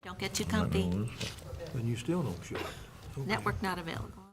Don't get too I'm not comfy. doing this. And you still don't show it. Okay. Network not available.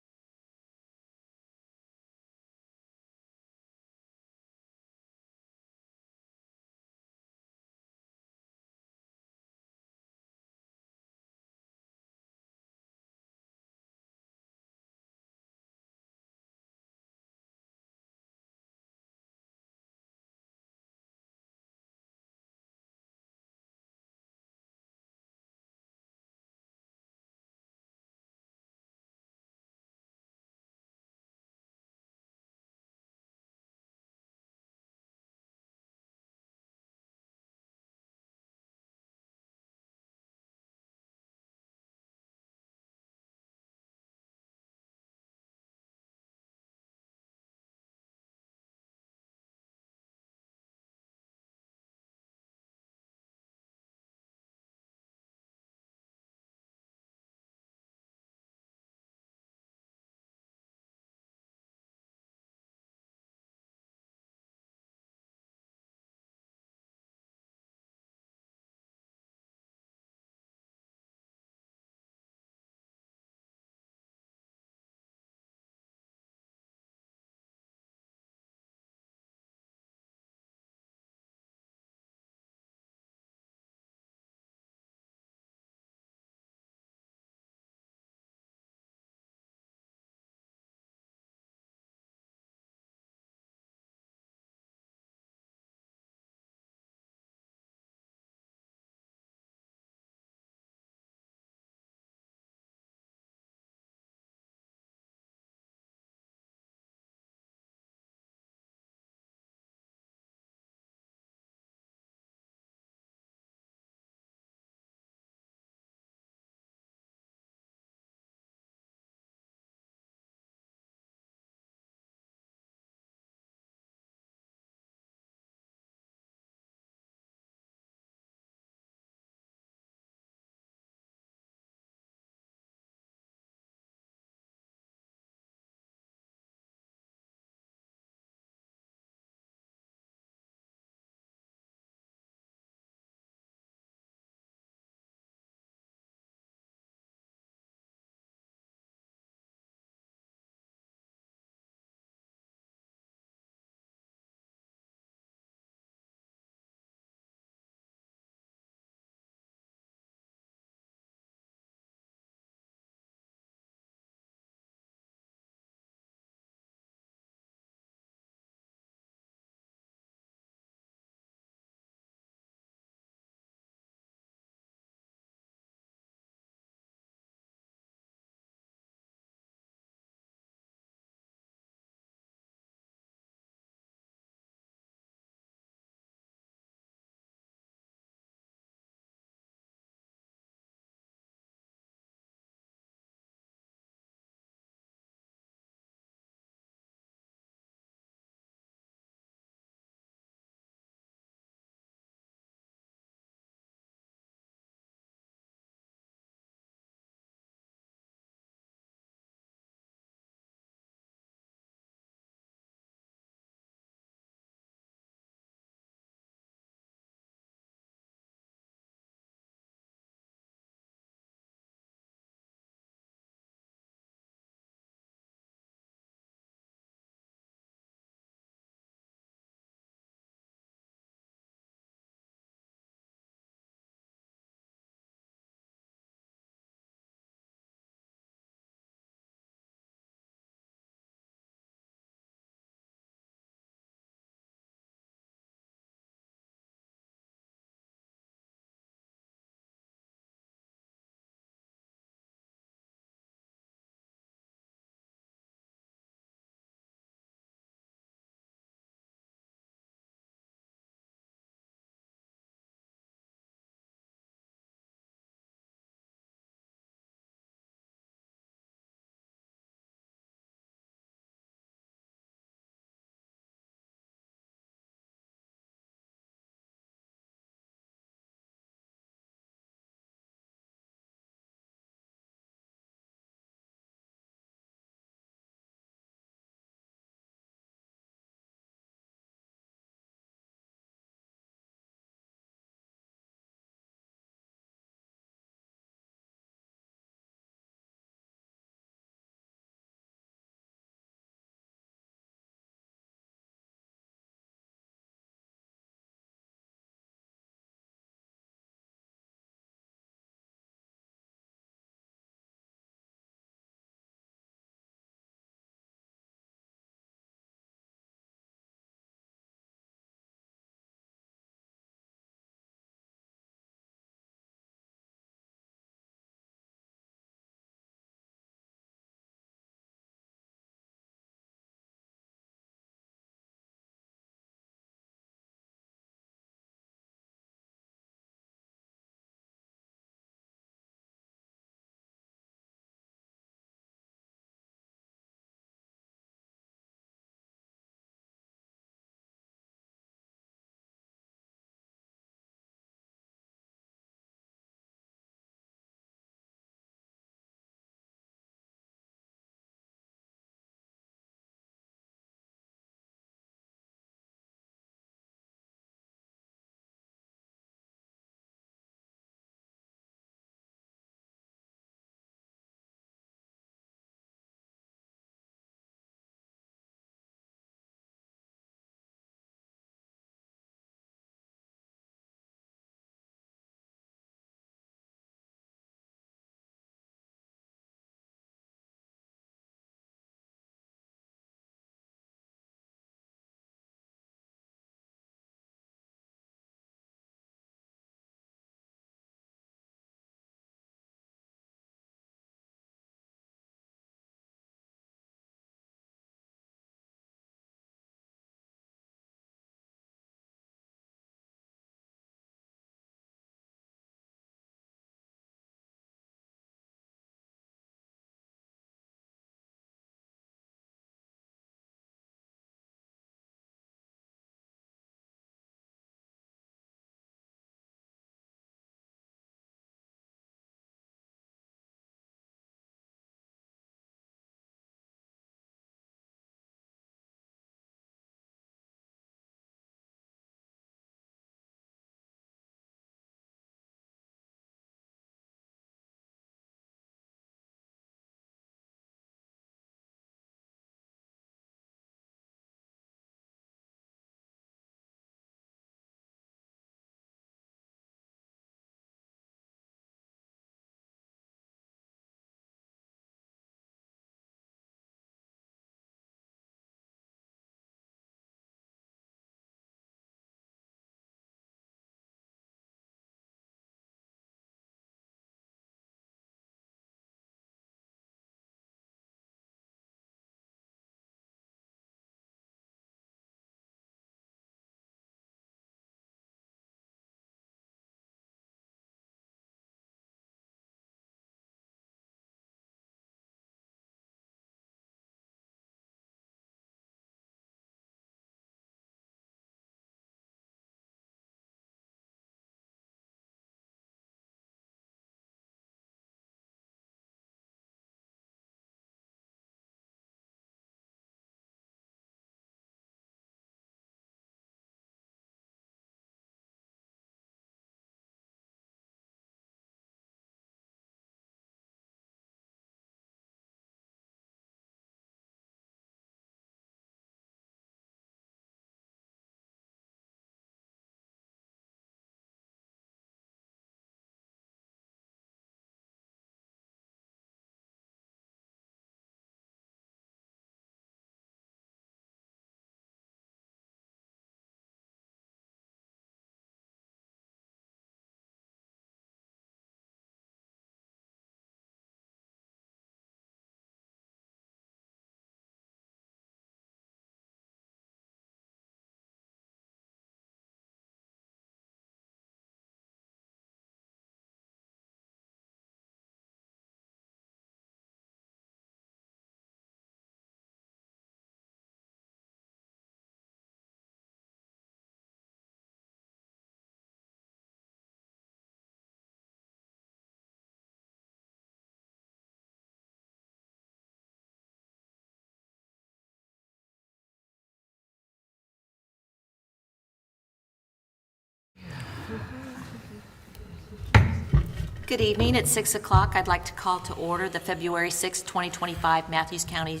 Good evening. It's 6 o'clock. I'd like to call to order the February 6, 2025 Matthews County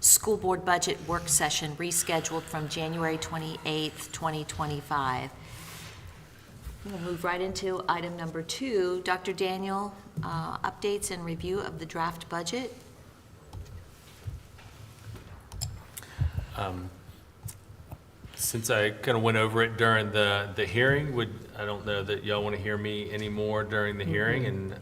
School Board Budget Work Session, rescheduled from January 28, 2025. We'll move right into item number 2. Dr. Daniel, updates and review of the draft budget. Since I kind of went over it during the hearing, I don't know that y'all want to hear me anymore during the hearing, and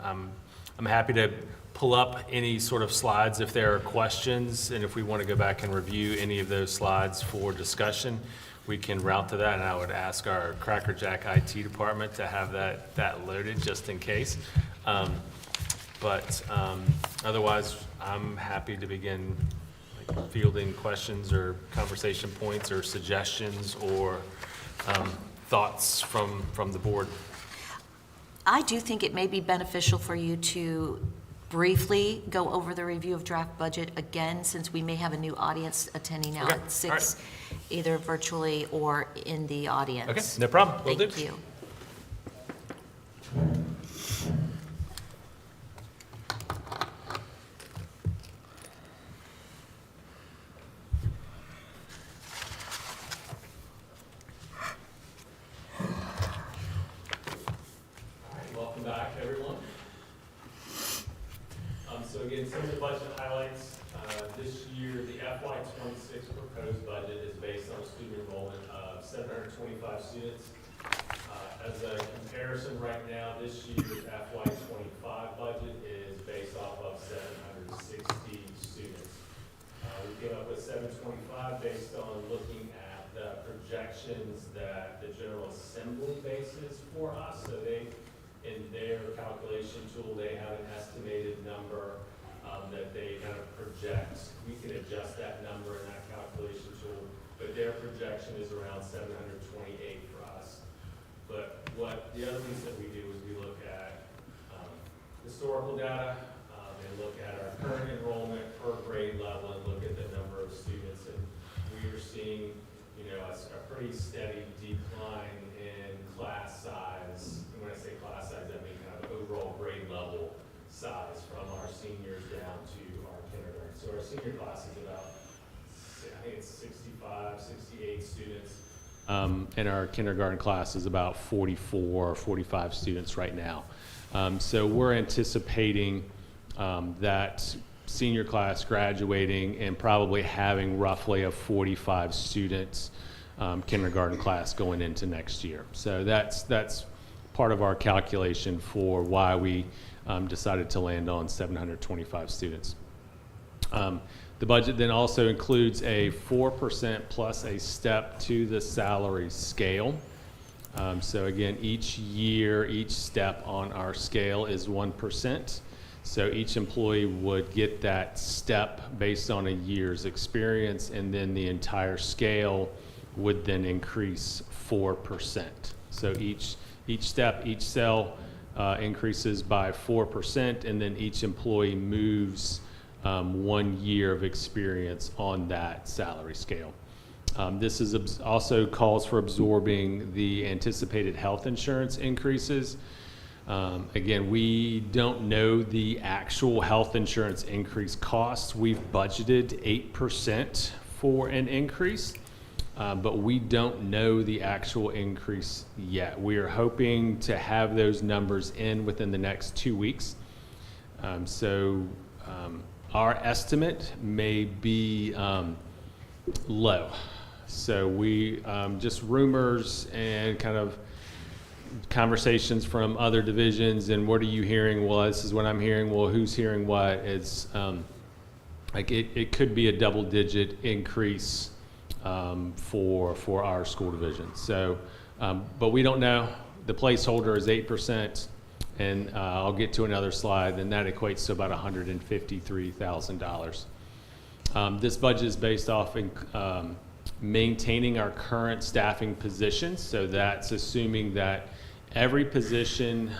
I'm happy to pull up any sort of slides if there are questions, and if we want to go back and review any of those slides for discussion, we can route to that, and I would ask our Cracker Jack IT department to have that loaded just in case. But otherwise, I'm happy to begin fielding questions or conversation points or suggestions or thoughts from the board. I do think it may be beneficial for you to briefly go over the review of draft budget again, since we may have a new audience attending now at 6, right, either virtually or in the audience. Okay, no problem. Will do. Thank you. So again, some of the budget highlights. This year, the FY26 proposed budget is based on a student enrollment of 725 students. As a comparison right now, this year's FY25 budget is based off of 760 students. We came up with 725 based on looking at the projections that the General Assembly bases for us. So in their calculation tool, they have an estimated number that they kind of project. We can adjust that number in that calculation tool, but their projection is around 728 for us. But what the other piece that we do is we look at historical data and look at our current enrollment per grade level and look at the number of students. And we are seeing, a pretty steady decline in class size. And when I say class size, I mean kind of overall grade level size from our seniors down to our kindergarten. So our senior class is about, I think it's 65, 68 students. And our kindergarten class is about 44 or 45 students right now. So we're anticipating that senior class graduating and probably having roughly a 45 students kindergarten class going into next year. So that's part of our calculation for why we decided to land on 725 students. The budget then also includes a 4% plus a step to the salary scale. So again, each year, each step on our scale is 1%. So each employee would get that step based on a year's experience, and then the entire scale would then increase 4%. So each step, each cell increases by 4%, and then each employee moves 1 year of experience on that salary scale. This is also calls for absorbing the anticipated health insurance increases. Again, we don't know the actual health insurance increase costs. We've budgeted 8% for an increase, but we don't know the actual increase yet. We are hoping to have those numbers in within the next 2 weeks. Our estimate may be low. So we just rumors and kind of conversations from other divisions, and what are you hearing? Well, this is what I'm hearing. Well, who's hearing what? It's like it could be a double-digit increase for our school division. So, but we don't know. The placeholder is 8%, and I'll get to another slide, and that equates to about $153,000. This budget is based off maintaining our current staffing positions. So that's assuming that every position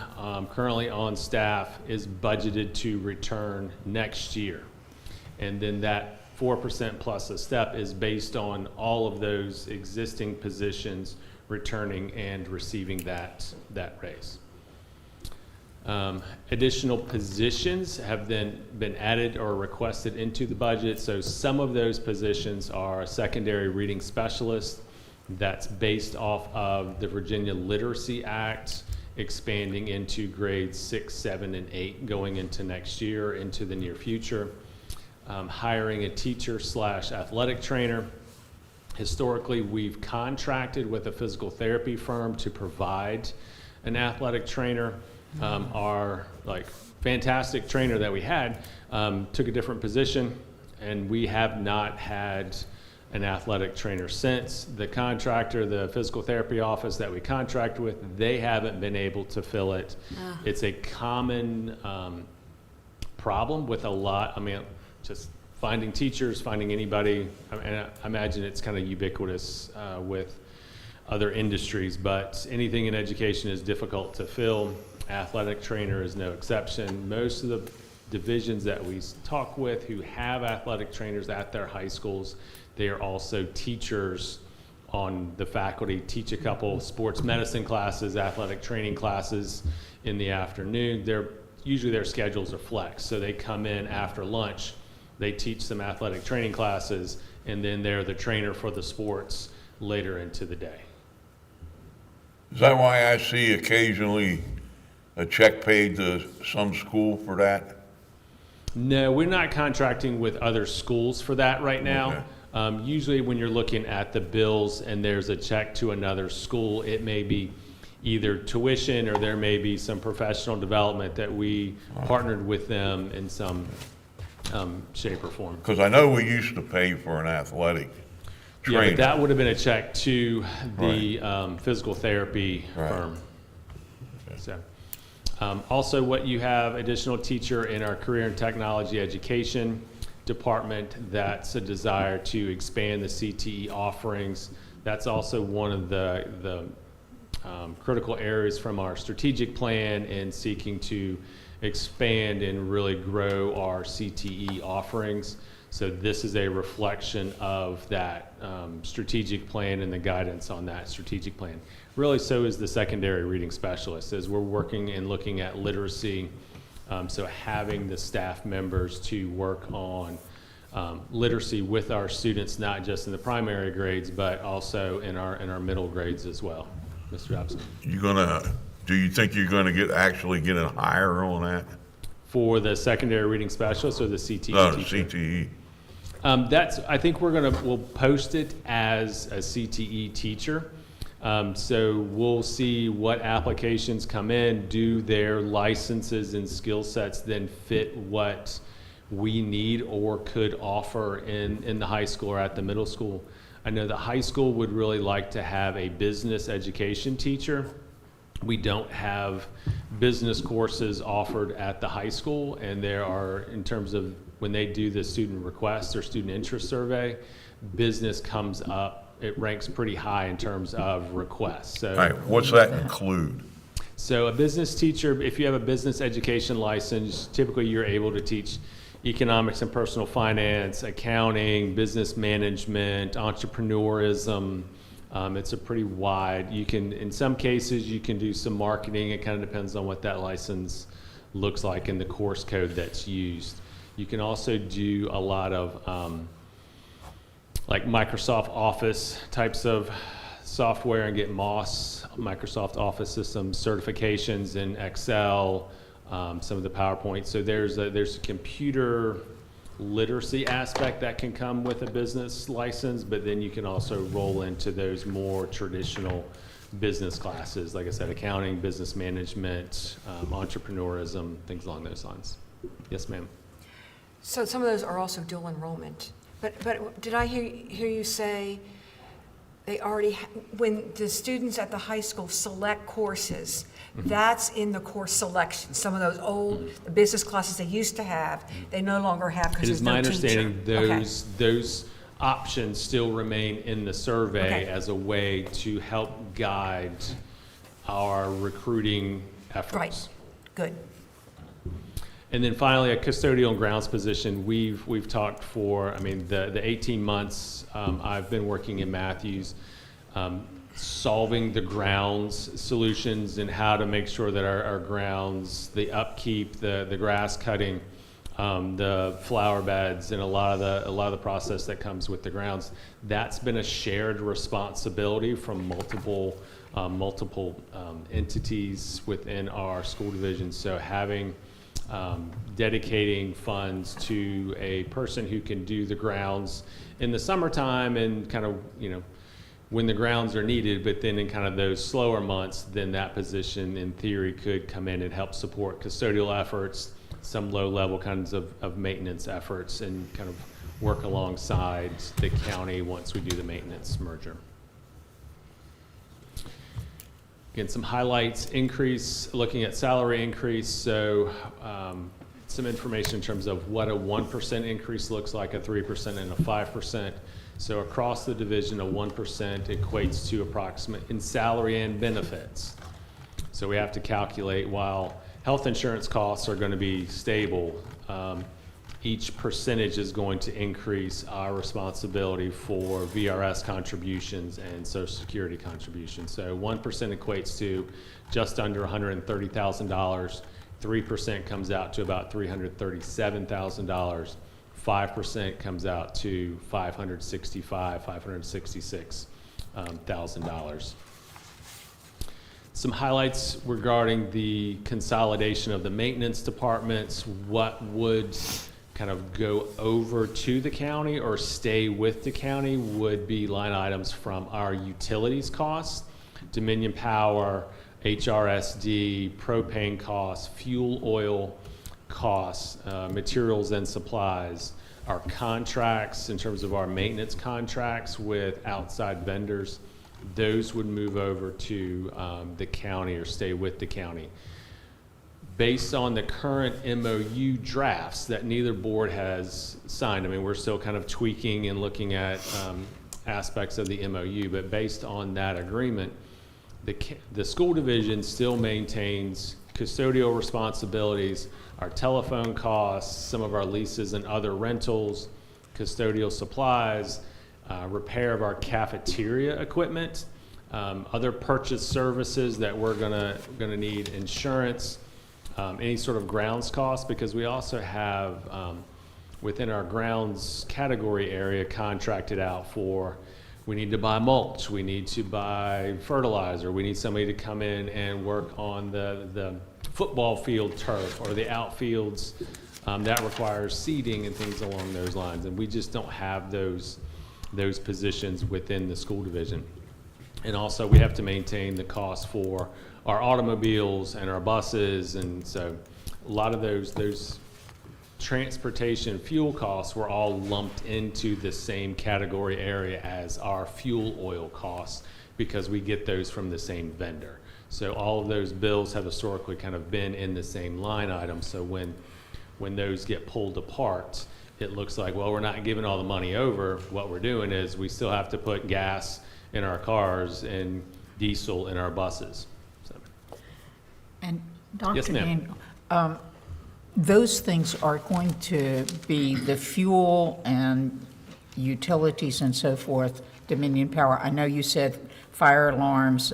currently on staff is budgeted to return next year. And then that 4% plus a step is based on all of those existing positions returning and receiving that raise. Additional positions have then been added or requested into the budget. So some of those positions are a secondary reading specialist. That's based off of the Virginia Literacy Act, expanding into grades 6, 7, and 8 going into next year, into the near future. Hiring a teacher/athletic trainer. Historically, we've contracted with a physical therapy firm to provide an athletic trainer. Our fantastic trainer that we had took a different position, and we have not had an athletic trainer since. The contractor, the physical therapy office that we contract with, they haven't been able to fill it. It's a common problem with just finding teachers, finding anybody. And I imagine it's kind of ubiquitous with other industries, but anything in education is difficult to fill. Athletic trainer is no exception. Most of the divisions that we talk with who have athletic trainers at their high schools, they are also teachers on the faculty, teach a couple sports medicine classes, athletic training classes in the afternoon. Usually their schedules are flex, so they come in after lunch, they teach some athletic training classes, and then they're the trainer for the sports later into the day. Is that why I see occasionally a check paid to some school for that? No, we're not contracting with other schools for that right now. Okay. Usually when you're looking at the bills and there's a check to another school, it may be either tuition or there may be some professional development that we partnered with them in some shape or form. Because I know we used to pay for an athletic trainer. Yeah, but that would have been a check to the physical therapy firm. Okay. So, also what you have, additional teacher in our career and technology education department. That's a desire to expand the CTE offerings. That's also one of the critical areas from our strategic plan in seeking to expand and really grow our CTE offerings. So this is a reflection of that strategic plan and the guidance on that strategic plan. Really, so is the secondary reading specialist, as we're working and looking at literacy. So having the staff members to work on literacy with our students, not just in the primary grades, but also in our middle grades as well. Mr. Dobson. Do you think you're gonna actually get a hire on that? For the secondary reading specialist or the CTE No, the teacher? CTE. I think we'll post it as a CTE teacher. So we'll see what applications come in, do their licenses and skill sets then fit what we need or could offer in the high school or at the middle school. I know the high school would really like to have a business education teacher. We don't have business courses offered at the high school, and there are, in terms of when they do the student request or student interest survey, business comes up. It ranks pretty high in terms of requests. So, All right, what's that include? So a business teacher, if you have a business education license, typically you're able to teach economics and personal finance, accounting, business management, entrepreneurism. It's a pretty wide, in some cases you can do some marketing. It kind of depends on what that license looks like and the course code that's used. You can also do a lot of like Microsoft Office types of software and get Microsoft Office systems certifications in Excel, some of the PowerPoint. So there's a computer literacy aspect that can come with a business license, but then you can also roll into those more traditional business classes, like I said, accounting, business management, entrepreneurism, things along those lines. Yes, ma'am. So some of those are also dual enrollment. But did I hear you say they already, when the students at the high school select courses, that's in the course selection? Some of those old the business classes they used to have, they no longer have because It is there's no my teacher. understanding Okay. those options still remain in the survey Okay. as a way to help guide our recruiting efforts. Right. Good. And then finally, a custodial and grounds position. We've talked for, the 18 months I've been working in Matthews. solving the grounds solutions and how to make sure that our grounds, the upkeep, the grass cutting, the flower beds, and a lot of the process that comes with the grounds, that's been a shared responsibility from multiple entities within our school division. So having dedicating funds to a person who can do the grounds in the summertime and kind of, when the grounds are needed, but then in kind of those slower months, then that position in theory could come in and help support custodial efforts, some low-level kinds of maintenance efforts, and kind of work alongside the county once we do the maintenance merger. Again, some highlights, looking at salary increase. So some information in terms of what a 1% increase looks like, a 3% and a 5%. So across the division, a 1% equates to approximate in salary and benefits. So we have to calculate, while health insurance costs are going to be stable, each percentage is going to increase our responsibility for VRS contributions and Social Security contributions. So 1% equates to just under $130,000. 3% comes out to about $337,000. 5% comes out to $566,000. Some highlights regarding the consolidation of the maintenance departments. What would kind of go over to the county or stay with the county would be line items from our utilities costs, Dominion Power, HRSD, propane costs, fuel oil costs, materials and supplies, our contracts in terms of our maintenance contracts with outside vendors. Those would move over to the county or stay with the county. Based on the current MOU drafts that neither board has signed, I mean, we're still kind of tweaking and looking at aspects of the MOU, but based on that agreement, the school division still maintains custodial responsibilities, our telephone costs, some of our leases and other rentals, custodial supplies, repair of our cafeteria equipment, other purchase services that we're gonna need, insurance, any sort of grounds costs, because we also have within our grounds category area contracted out for, we need to buy mulch, we need to buy fertilizer, we need somebody to come in and work on the football field turf or the outfields that requires seeding and things along those lines, and we just don't have those positions within the school division. And also we have to maintain the cost for our automobiles and our buses, and so a lot of those transportation fuel costs were all lumped into the same category area as our fuel oil costs because we get those from the same vendor. So all of those bills have historically kind of been in the same line item. So when those get pulled apart, it looks like, well, we're not giving all the money over. What we're doing is we still have to put gas in our cars and diesel in our buses. So. And Dr. Yes, ma'am. Daniel, those things are going to be the fuel and utilities and so forth, Dominion Power. I know you said fire alarms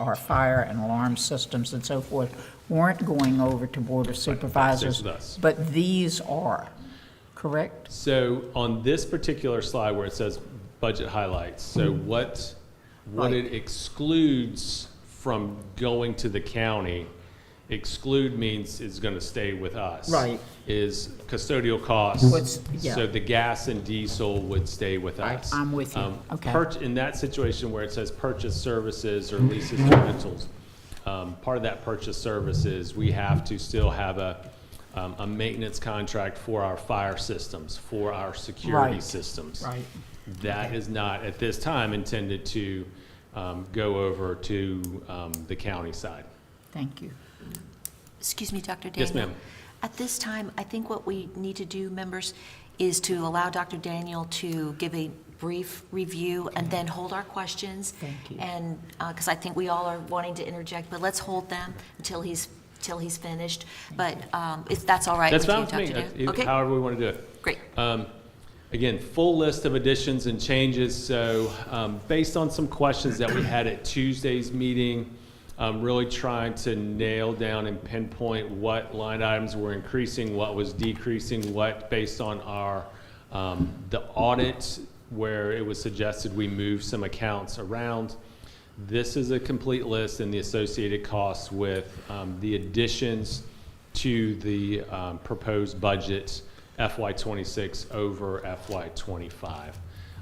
or fire and alarm systems and so forth weren't going over to Board of Supervisors, but these are, correct? So on this particular slide where it says budget highlights, so what it excludes from going to the county, exclude means is going to stay with us. Right. Is custodial costs. Yeah. So the gas and diesel would stay with us. I'm with you. Okay. In that situation where it says purchase services or leases and rentals, part of that purchase services, we have to still have a maintenance contract for our fire systems, for our security systems. Right. That is not at this time intended to go over to the county side. Thank you. Excuse me, Dr. Daniel. Yes, ma'am. At this time, I think what we need to do, members, is to allow Dr. Daniel to give a brief review and then hold our questions. Thank you. And, because I think we all are wanting to interject, but let's hold them until he's finished. But if that's all right That's with fine you, with Dr. me. Daniel? Okay, However we want to do it. great. Again, full list of additions and changes. So based on some questions that we had at Tuesday's meeting, really trying to nail down and pinpoint what line items were increasing, what was decreasing, what based on our the audit where it was suggested we move some accounts around. This is a complete list and the associated costs with the additions to the proposed budget FY26 over FY25.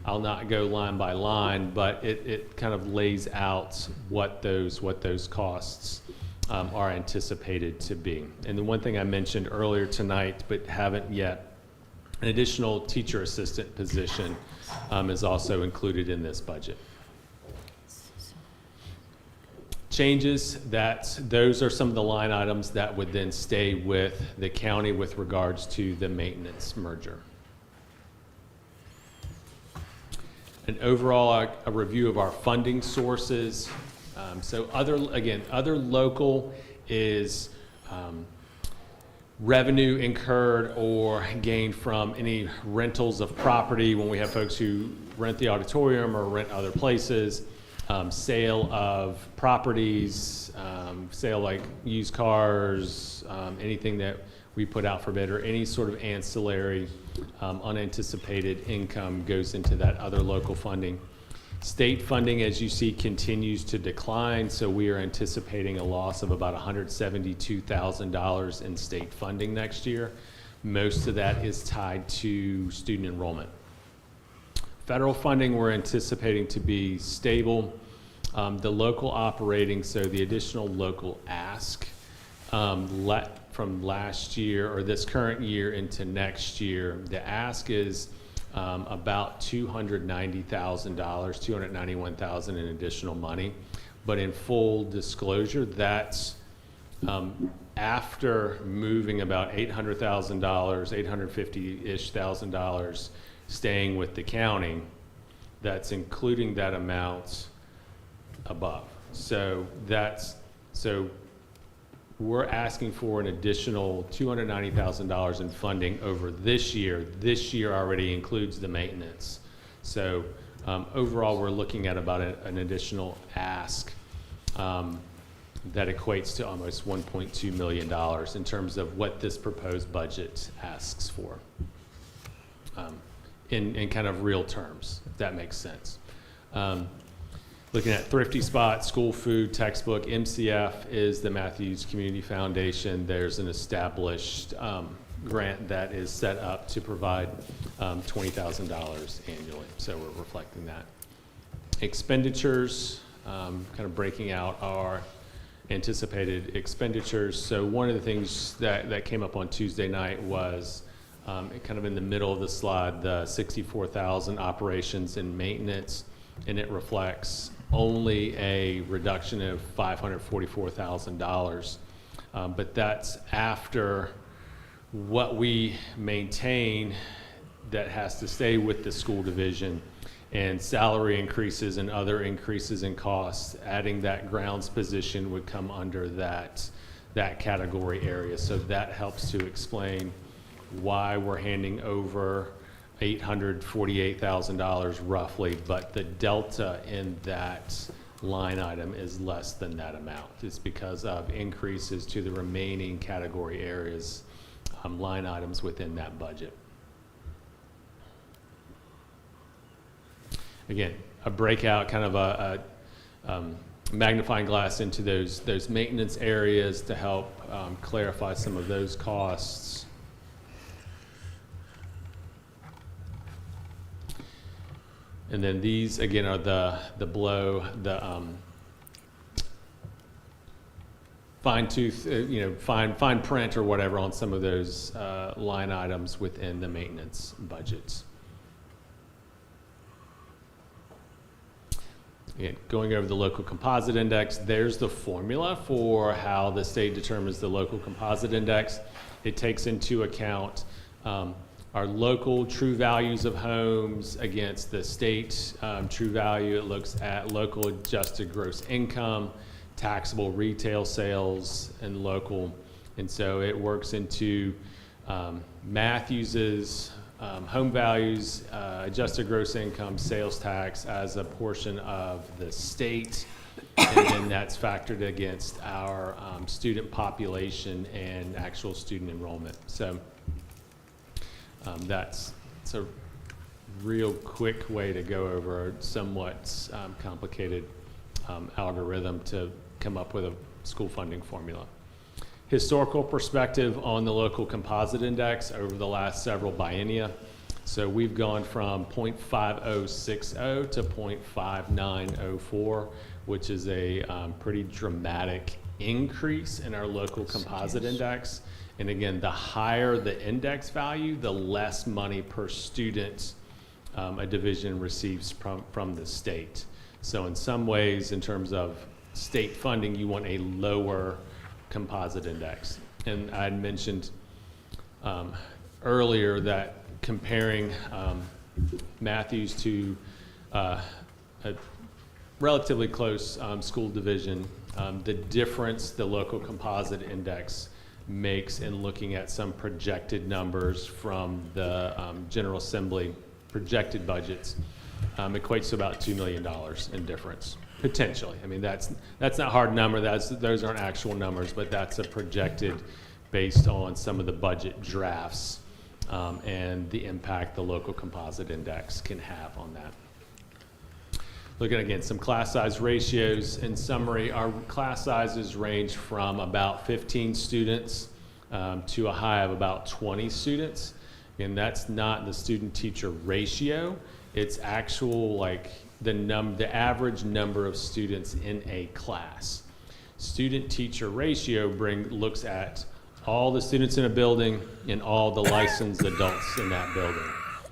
I'll not go line by line, but it kind of lays out what those costs are anticipated to be. And the one thing I mentioned earlier tonight, but haven't yet, an additional teacher assistant position is also included in this budget. Changes, those are some of the line items that would then stay with the county with regards to the maintenance merger. And overall, a review of our funding sources. So other local is revenue incurred or gained from any rentals of property when we have folks who rent the auditorium or rent other places. Sale of properties, sale like used cars, anything that we put out for bid or any sort of ancillary unanticipated income goes into that other local funding. State funding, as you see, continues to decline, so we are anticipating a loss of about $172,000 in state funding next year. Most of that is tied to student enrollment. Federal funding we're anticipating to be stable. The local operating, so the additional local ask from last year or this current year into next year, the ask is about $290,000, $291,000 in additional money. But in full disclosure, that's after moving about $800,000, $850-ish thousand, staying with the county, that's including that amount above. So we're asking for an additional $290,000 in funding over this year. This year already includes the maintenance. So overall, we're looking at about an additional ask that equates to almost $1.2 million in terms of what this proposed budget asks for. In kind of real terms, if that makes sense. Looking at thrifty spot, school food, textbook, MCF is the Matthews Community Foundation. There's an established grant that is set up to provide $20,000 annually, so we're reflecting that. Expenditures, kind of breaking out our anticipated expenditures. So one of the things that came up on Tuesday night was kind of in the middle of the slide, the $64,000 operations and maintenance, and it reflects only a reduction of $544,000. But that's after what we maintain that has to stay with the school division and salary increases and other increases in costs. Adding that grounds position would come under that category area. So that helps to explain why we're handing over $848,000 roughly, but the delta in that line item is less than that amount. It's because of increases to the remaining category areas, line items within that budget. Again, a breakout, kind of a magnifying glass into those maintenance areas to help clarify some of those costs. And then these again are the fine tooth, fine print or whatever on some of those line items within the maintenance budgets. Again, going over the local composite index, there's the formula for how the state determines the local composite index. It takes into account our local true values of homes against the state true value. It looks at local adjusted gross income, taxable retail sales, and local. And so it works into Matthews's home values, adjusted gross income, sales tax as a portion of the state, and then that's factored against our student population and actual student enrollment. So it's a real quick way to go over a somewhat complicated algorithm to come up with a school funding formula. Historical perspective on the local composite index over the last several biennia. So we've gone from 0.5060 to 0.5904, which is a pretty dramatic increase in our local composite index. And again, the higher the index value, the less money per student a division receives from the state. So in some ways, in terms of state funding, you want a lower composite index. And I had mentioned earlier that comparing Matthews to a relatively close school division, the difference the local composite index makes in looking at some projected numbers from the General Assembly projected budgets equates to about $2 million in difference, potentially. I mean, that's not a hard number. Those aren't actual numbers, but that's a projected based on some of the budget drafts and the impact the local composite index can have on that. Looking again, some class size ratios. In summary, our class sizes range from about 15 students to a high of about 20 students. And that's not the student-teacher ratio. It's actual, like, the average number of students in a class. Student-teacher ratio looks at all the students in a building and all the licensed adults in that building.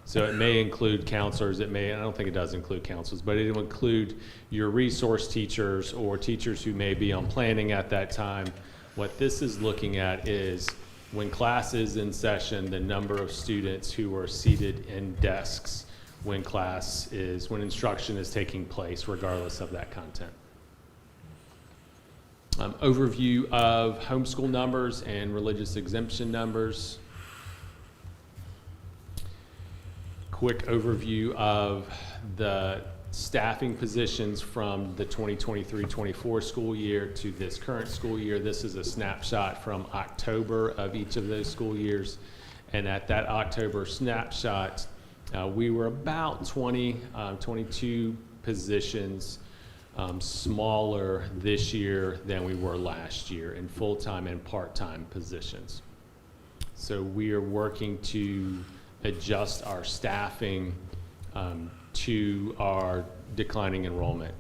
So it may include counselors, I don't think it does include counselors, but it will include your resource teachers or teachers who may be on planning at that time. What this is looking at is when class is in session, the number of students who are seated in desks when instruction is taking place, regardless of that content. Overview of homeschool numbers and religious exemption numbers. Quick overview of the staffing positions from the 2023-24 school year to this current school year. This is a snapshot from October of each of those school years. And at that October snapshot, we were about 22 positions smaller this year than we were last year in full-time and part-time positions. So we are working to adjust our staffing to our declining enrollment.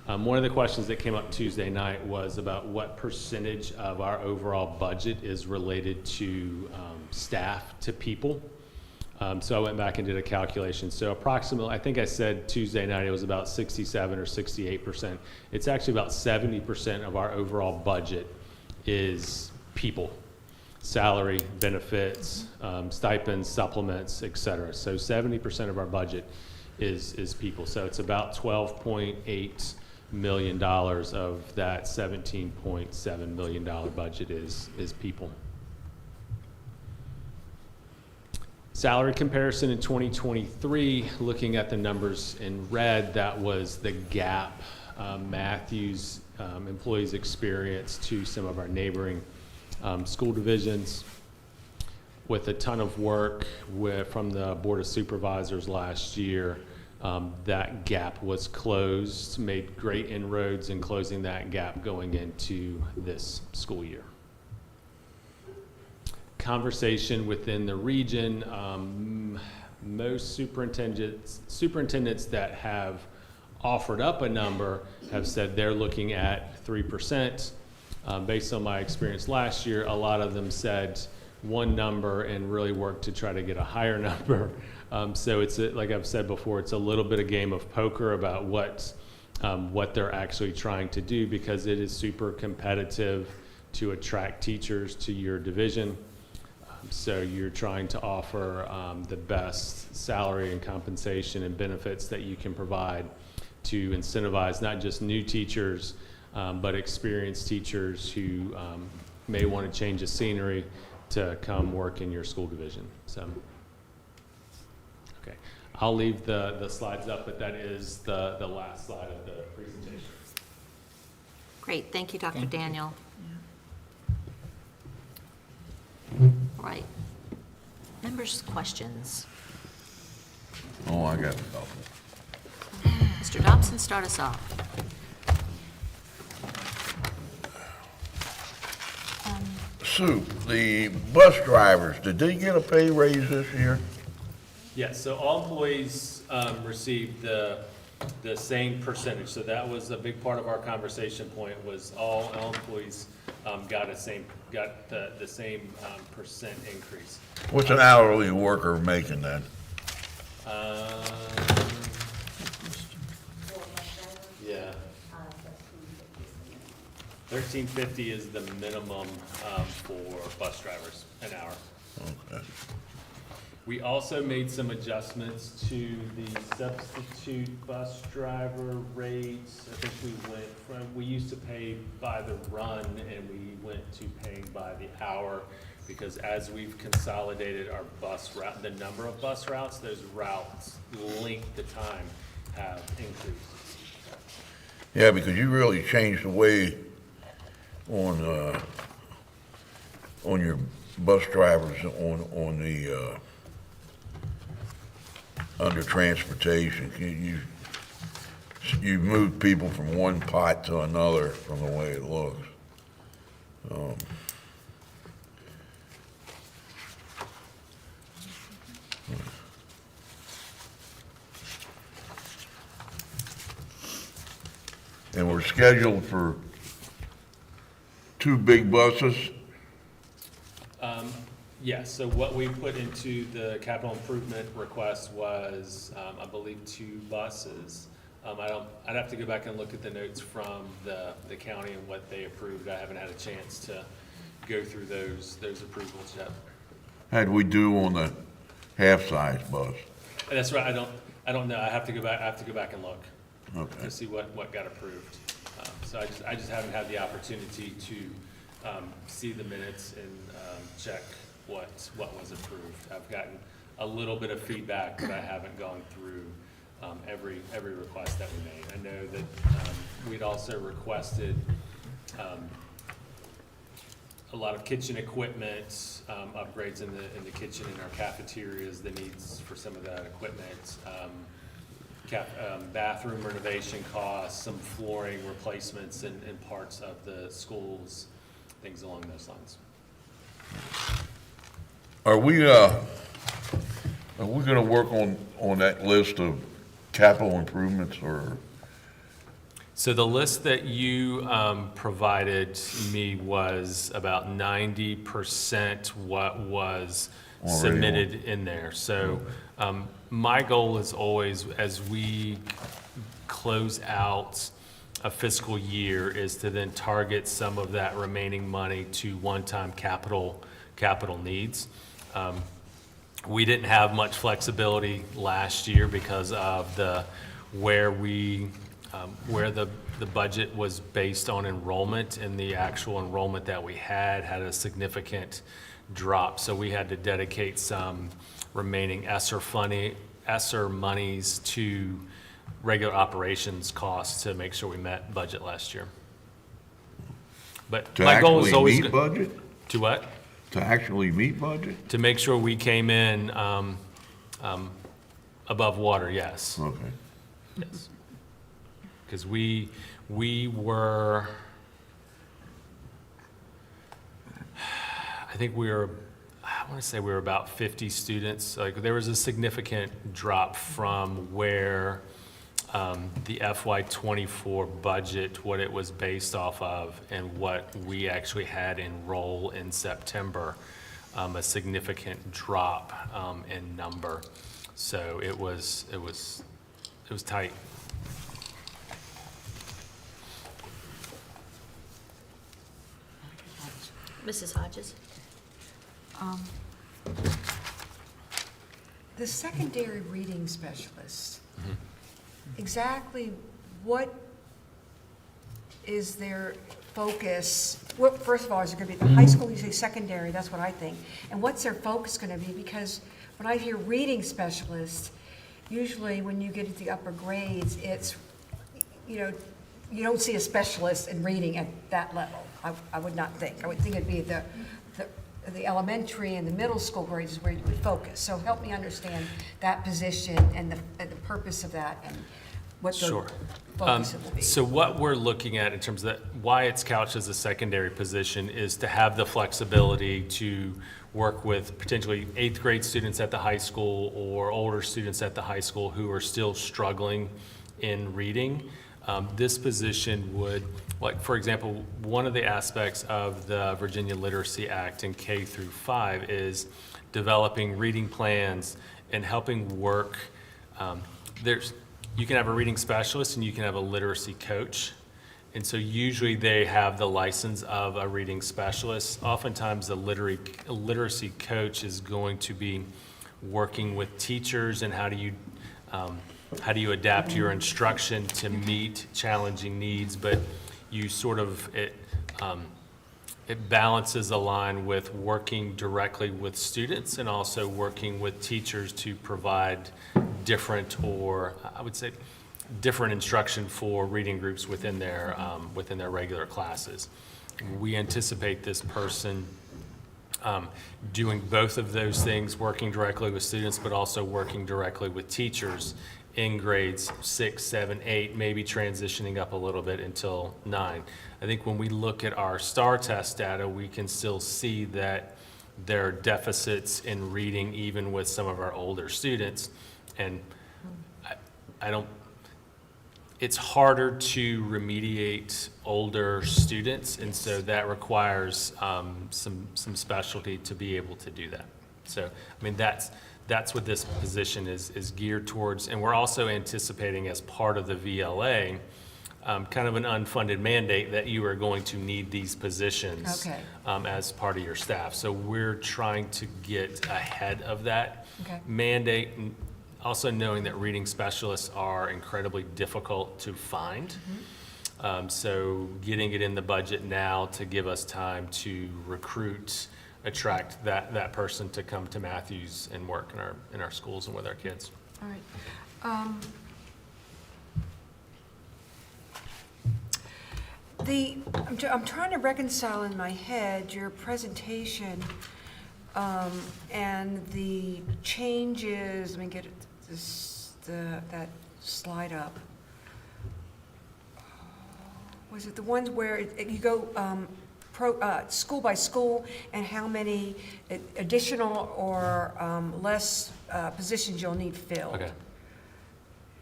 One of the questions that came up Tuesday night was about what percentage of our overall budget is related to staff to people. So I went back and did a calculation. So approximately, I think I said Tuesday night it was about 67 or 68%. It's actually about 70% of our overall budget is people. Salary, benefits, stipends, supplements, et cetera. So 70% of our budget is people. So it's about $12.8 million of that $17.7 million budget is people. Salary comparison in 2023, looking at the numbers in red, that was the gap Matthews employees experienced to some of our neighboring school divisions. With a ton of work from the Board of Supervisors last year, that gap was closed, made great inroads in closing that gap going into this school year. Conversation within the region, most superintendents that have offered up a number have said they're looking at 3%. Based on my experience last year, a lot of them said one number and really worked to try to get a higher number. So it's like I've said before, it's a little bit of game of poker about what they're actually trying to do, because it is super competitive to attract teachers to your division. So you're trying to offer the best salary and compensation and benefits that you can provide to incentivize not just new teachers, but experienced teachers who may want to change the scenery to come work in your school division. So Okay, I'll leave the slides up, but that is the last slide of the presentation. Great, thank you, Dr. Thank you. Daniel. All right. Members' questions. Oh, I got a couple. Mr. Dobson, start us off. Sue, the bus drivers, did they get a pay raise this year? Yes, so all employees received the same percentage, so that was a big part of our conversation point, was all employees got the same percent increase. What's an hourly worker making then? Yeah. $13.50 is the minimum for bus drivers an hour. Okay. We also made some adjustments to the substitute bus driver rates. I think we used to pay by the run, and we went to paying by the hour, because as we've consolidated our bus route, the number of bus routes, those routes length of time have increased. Yeah, because you really changed the way on your bus drivers on the under transportation. You moved people from one pot to another from the way it looks. And we're scheduled for 2 big buses. Yes, so what we put into the capital improvement request was, I believe, 2 buses. I'd have to go back and look at the notes from the county and what they approved. I haven't had a chance to go through those approvals yet. How'd we do on the half-size bus? That's right, I don't know, I have to go back and look Okay. to see what got approved. So I just haven't had the opportunity to see the minutes and check what was approved. I've gotten a little bit of feedback, but I haven't gone through every request that we made. I know that we'd also requested a lot of kitchen equipment, upgrades in the kitchen and our cafeterias, the needs for some of that equipment, bathroom renovation costs, some flooring replacements in parts of the schools, things along those lines. Are we gonna work on that list of capital improvements, or? So the list that you provided me was about 90% what was Already submitted in there. So my goal is always, as we close out a fiscal year, is to then target some of that remaining money to one-time capital needs. We didn't have much flexibility last year because of where the budget was based on enrollment, and the actual enrollment that we had a significant drop. So we had to dedicate some remaining ESSER monies to regular operations costs to make sure we met budget last year. But To my goal is actually always meet budget? to what? To actually meet budget? To make sure we came in above water, yes. Okay. Yes. Because we were, I want to say we were about 50 students. Like, there was a significant drop from where the FY24 budget, what it was based off of, and what we actually had enroll in September, a significant drop in number. So it was tight. Mrs. Hodges? The secondary reading specialist, exactly what is their focus? First of all, is it going to be the high school, you say secondary, that's what I think. And what's their focus going to be? Because when I hear reading specialist, usually when you get at the upper grades, it's, you don't see a specialist in reading at that level. I would not think. I would think it'd be the elementary and the middle school grades is where you would focus. So help me understand that position and the purpose of that and what the Sure. focus it will be. So what we're looking at in terms of why it's couched as a secondary position is to have the flexibility to work with potentially 8th grade students at the high school or older students at the high school who are still struggling in reading. This position would, like, for example, one of the aspects of the Virginia Literacy Act in K through 5 is developing reading plans and helping work. You can have a reading specialist and you can have a literacy coach. And so usually they have the license of a reading specialist. Oftentimes the literacy coach is going to be working with teachers and how do you adapt your instruction to meet challenging needs, but you sort of, it balances a line with working directly with students and also working with teachers to provide different, or I would say different instruction for reading groups within their regular classes. We anticipate this person doing both of those things, working directly with students, but also working directly with teachers in grades 6, 7, 8, maybe transitioning up a little bit until 9. I think when we look at our STAR test data, we can still see that there are deficits in reading even with some of our older students. And it's harder to remediate older students, and so that requires some specialty to be able to do that. So, I mean, that's what this position is geared towards, and we're also anticipating as part of the VLA, kind of an unfunded mandate that you are going to need these positions as part of your staff. So we're trying to get ahead of that mandate, and also knowing that reading specialists are incredibly difficult to find. So getting it in the budget now to give us time to recruit, attract that person to come to Matthews and work in our schools and with our kids. All right. I'm trying to reconcile in my head your presentation and the changes. Let me get that slide up. Was it the ones where you go school by school and how many additional or less positions you'll need filled? Okay.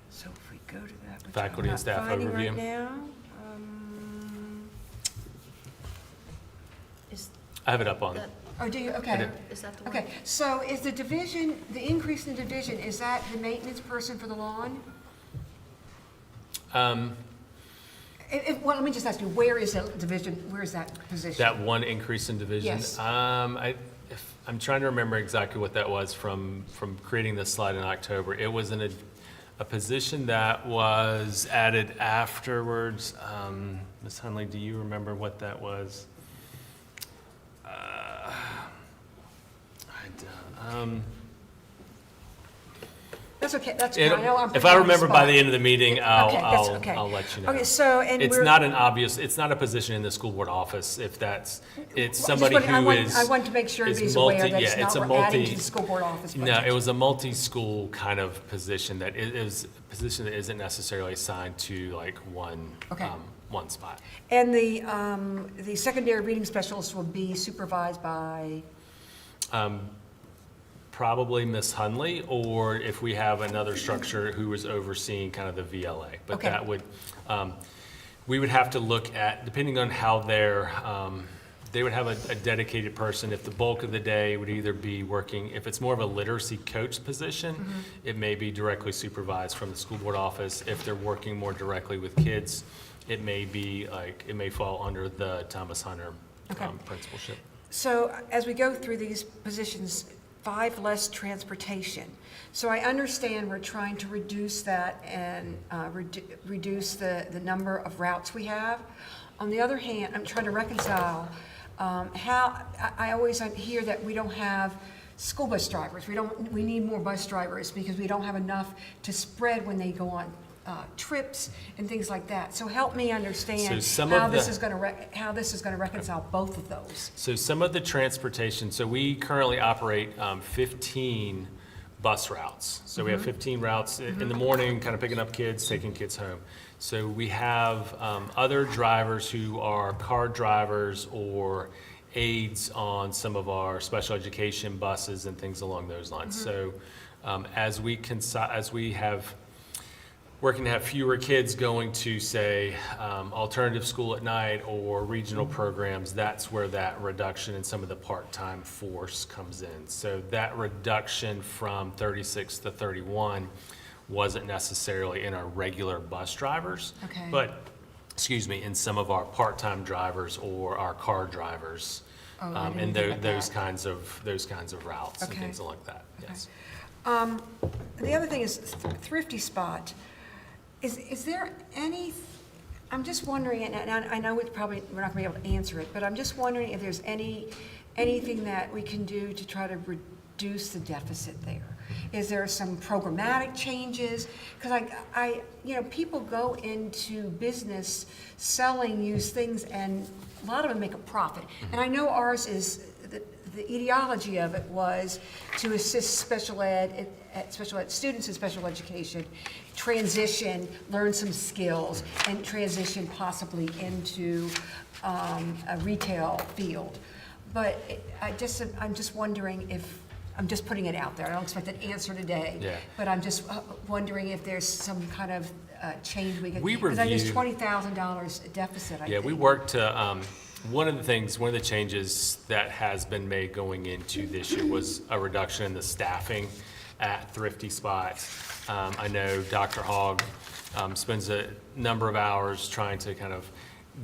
So if we go to that, which Faculty I'm and staff not finding overview. right now. I have it up on. Oh, do you? Okay. Is that the one? Okay, so is the division, the increase in division, is that the maintenance person for the lawn? Well, let me just ask you, where is that division, where is that position? That one increase in division? Yes. I'm trying to remember exactly what that was from creating this slide in October. It was in a position that was added afterwards. Ms. Hunley, do you remember what that was? I don't. That's okay, that's okay. I know I'm If I putting you on the remember by spot. the end of the meeting, Okay. I'll let you know. Okay, so, and It's we're. not it's not a position in the school board office, it's somebody I who is. I want to make sure is everybody's aware multi- that yeah, it's a not, we're adding multi- to the school board office No, budget. it was a multi-school kind of position that is a position that isn't necessarily assigned to like one spot. And the secondary reading specialist will be supervised by, Probably Ms. Hunley, or if we have another structure who is overseeing kind of the VLA. But Okay. that would, we would have to look at, depending on how they would have a dedicated person. If the bulk of the day would either be working, if it's more of a literacy coach position, it may be directly supervised from the school board office. If they're working more directly with kids, it may be like, it may fall under the Thomas Hunter principalship. so as we go through these positions, 5 less transportation. So I understand we're trying to reduce that and reduce the number of routes we have. On the other hand, I'm trying to reconcile how, I always hear that we don't have school bus drivers. We need more bus drivers because we don't have enough to spread when they go on trips and things like that. So help me So understand some how of this the- is going to how this is going to reconcile both of those. So some of the transportation, so we currently operate 15 bus routes. So we have 15 routes in the morning, kind of picking up kids, taking kids home. So we have other drivers who are car drivers or aides on some of our special education buses and things along those lines. So as we have working to have fewer kids going to, say, alternative school at night or regional programs, that's where that reduction in some of the part-time force comes in. So that reduction from 36 to 31 wasn't necessarily in our regular bus drivers, Okay. but, in some of our part-time drivers or our car drivers, Oh, I didn't and think about those that. kinds of routes and Okay. things like that, yes. The other thing is Thrifty Spot. Is there any, I'm just wondering, and I know we're not going to be able to answer it, but I'm just wondering if there's anything that we can do to try to reduce the deficit there. Is there some programmatic changes? Because people go into business selling used things, and a lot of them make a profit. And I know ours is, the ideology of it was to assist special ed students in special education transition, learn some skills, and transition possibly into a retail field. But I'm just wondering if, I'm just putting it out there, I don't expect an answer today. Yeah. But I'm just wondering if there's some kind of change we could. We Because I just reviewed- $20,000 deficit, I Yeah, think. we worked to, one of the changes that has been made going into this year was a reduction in the staffing at Thrifty Spot. I know Dr. Hogg spends a number of hours trying to kind of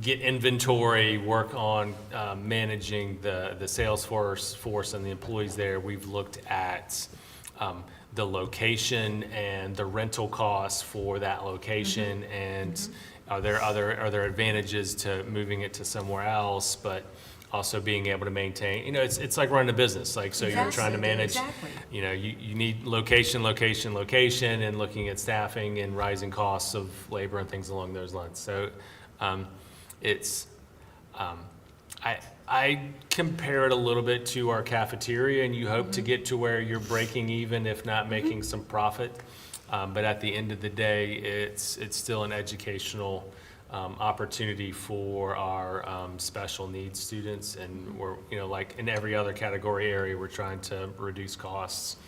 get inventory, work on managing the sales force and the employees there. We've looked at the location and the rental costs for that location, and are there advantages to moving it to somewhere else, but also being able to maintain, it's like running a business, like, so you're trying to manage, Exactly. you need location, and looking at staffing and rising costs of labor and things along those lines. So, I compare it a little bit to our cafeteria, and you hope to get to where you're breaking even, if not making some profit. But at the end of the day, it's still an educational opportunity for our special needs students, and we're, like in every other category area, we're trying to reduce costs,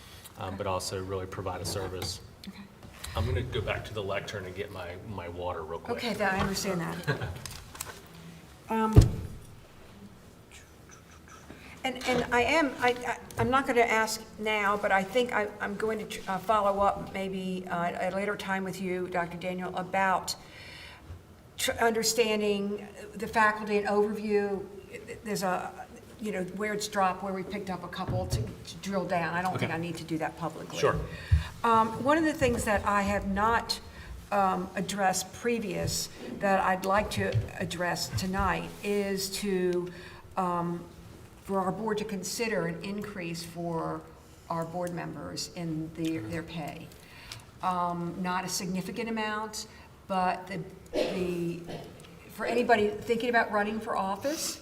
but also really provide a service. Okay. I'm gonna go back to the lectern and get my water real quick. Okay, I understand that. And I'm not going to ask now, but I think I'm going to follow up maybe at a later time with you, Dr. Daniel, about understanding the faculty and overview. There's where it's dropped, where we picked up a couple to drill down. I don't think I need to do that publicly. Sure. One of the things that I have not addressed previous that I'd like to address tonight is for our board to consider an increase for our board members in their pay. Not a significant amount, but for anybody thinking about running for office,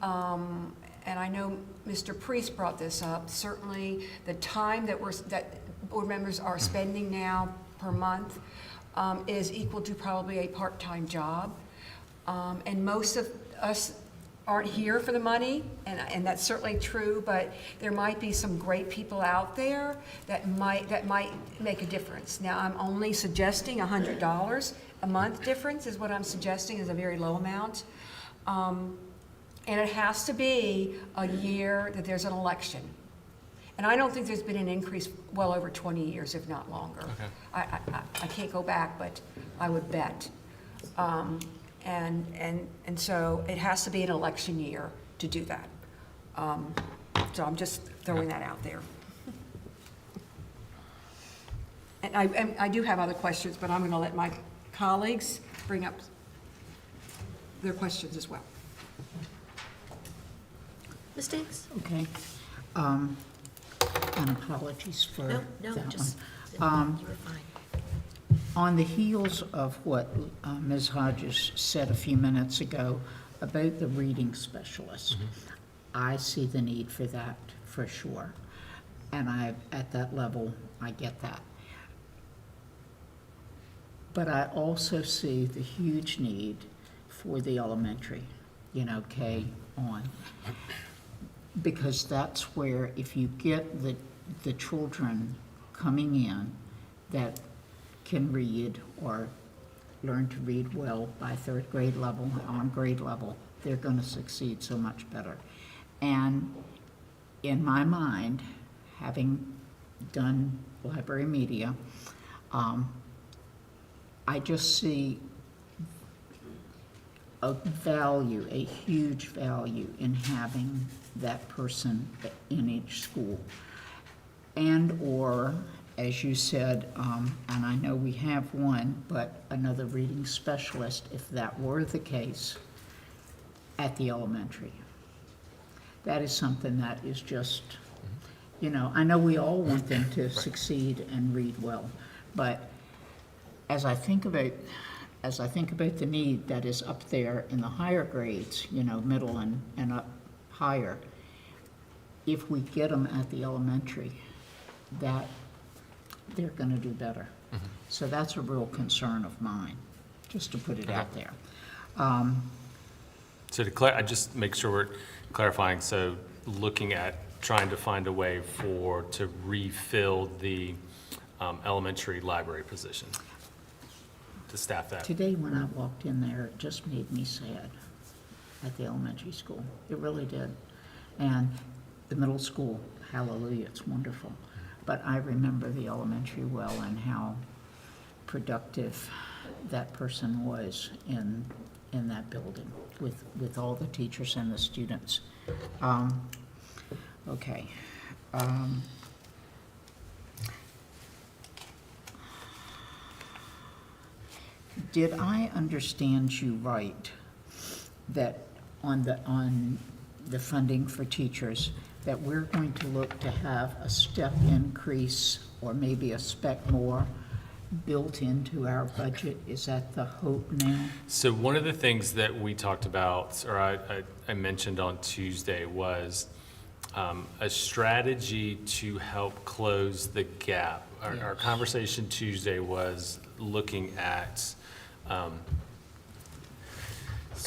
and I know Mr. Priest brought this up, certainly the time that board members are spending now per month is equal to probably a part-time job. And most of us aren't here for the money, and that's certainly true, but there might be some great people out there that might make a difference. Now, I'm only suggesting $100 a month difference is what I'm suggesting, is a very low amount. And it has to be a year that there's an election. And I don't think there's been an increase well over 20 years, if not longer. Okay. I can't go back, but I would bet. And so it has to be an election year to do that. So I'm just throwing that out there. And I do have other questions, but I'm going to let my colleagues bring up their questions as well. Ms. Diggs? Okay. And apologies for No, that no, one. just, you were fine. On the heels of what Ms. Hodges said a few minutes ago about the reading specialist, I see the need for that for sure. And at that level, I get that. But I also see the huge need for the elementary, K on. Because that's where, if you get the children coming in that can read or learn to read well by third grade level, on grade level, they're going to succeed so much better. And in my mind, having done library media, I just see a value, a huge value in having that person in each school. And/or, as you said, and I know we have one, but another reading specialist, if that were the case, at the elementary. That is something that is just, I know we all want them to succeed and read well, but as I think about the need that is up there in the higher grades, middle and up higher, if we get them at the elementary, that they're going to do better. So that's a real concern of mine, just to put it out there. So I just make sure we're clarifying, so looking at trying to find a way to refill the elementary library position, to staff that. Today, when I walked in there, it just made me sad at the elementary school. It really did. And the middle school, hallelujah, it's wonderful. But I remember the elementary well and how productive that person was in that building with all the teachers and the students. Okay. Did I understand you right, that on the funding for teachers, that we're going to look to have a step increase or maybe a spec more built into our budget? Is that the hope now? So one of the things that we talked about, or I mentioned on Tuesday, was a strategy to help close the gap. Our conversation Tuesday was looking at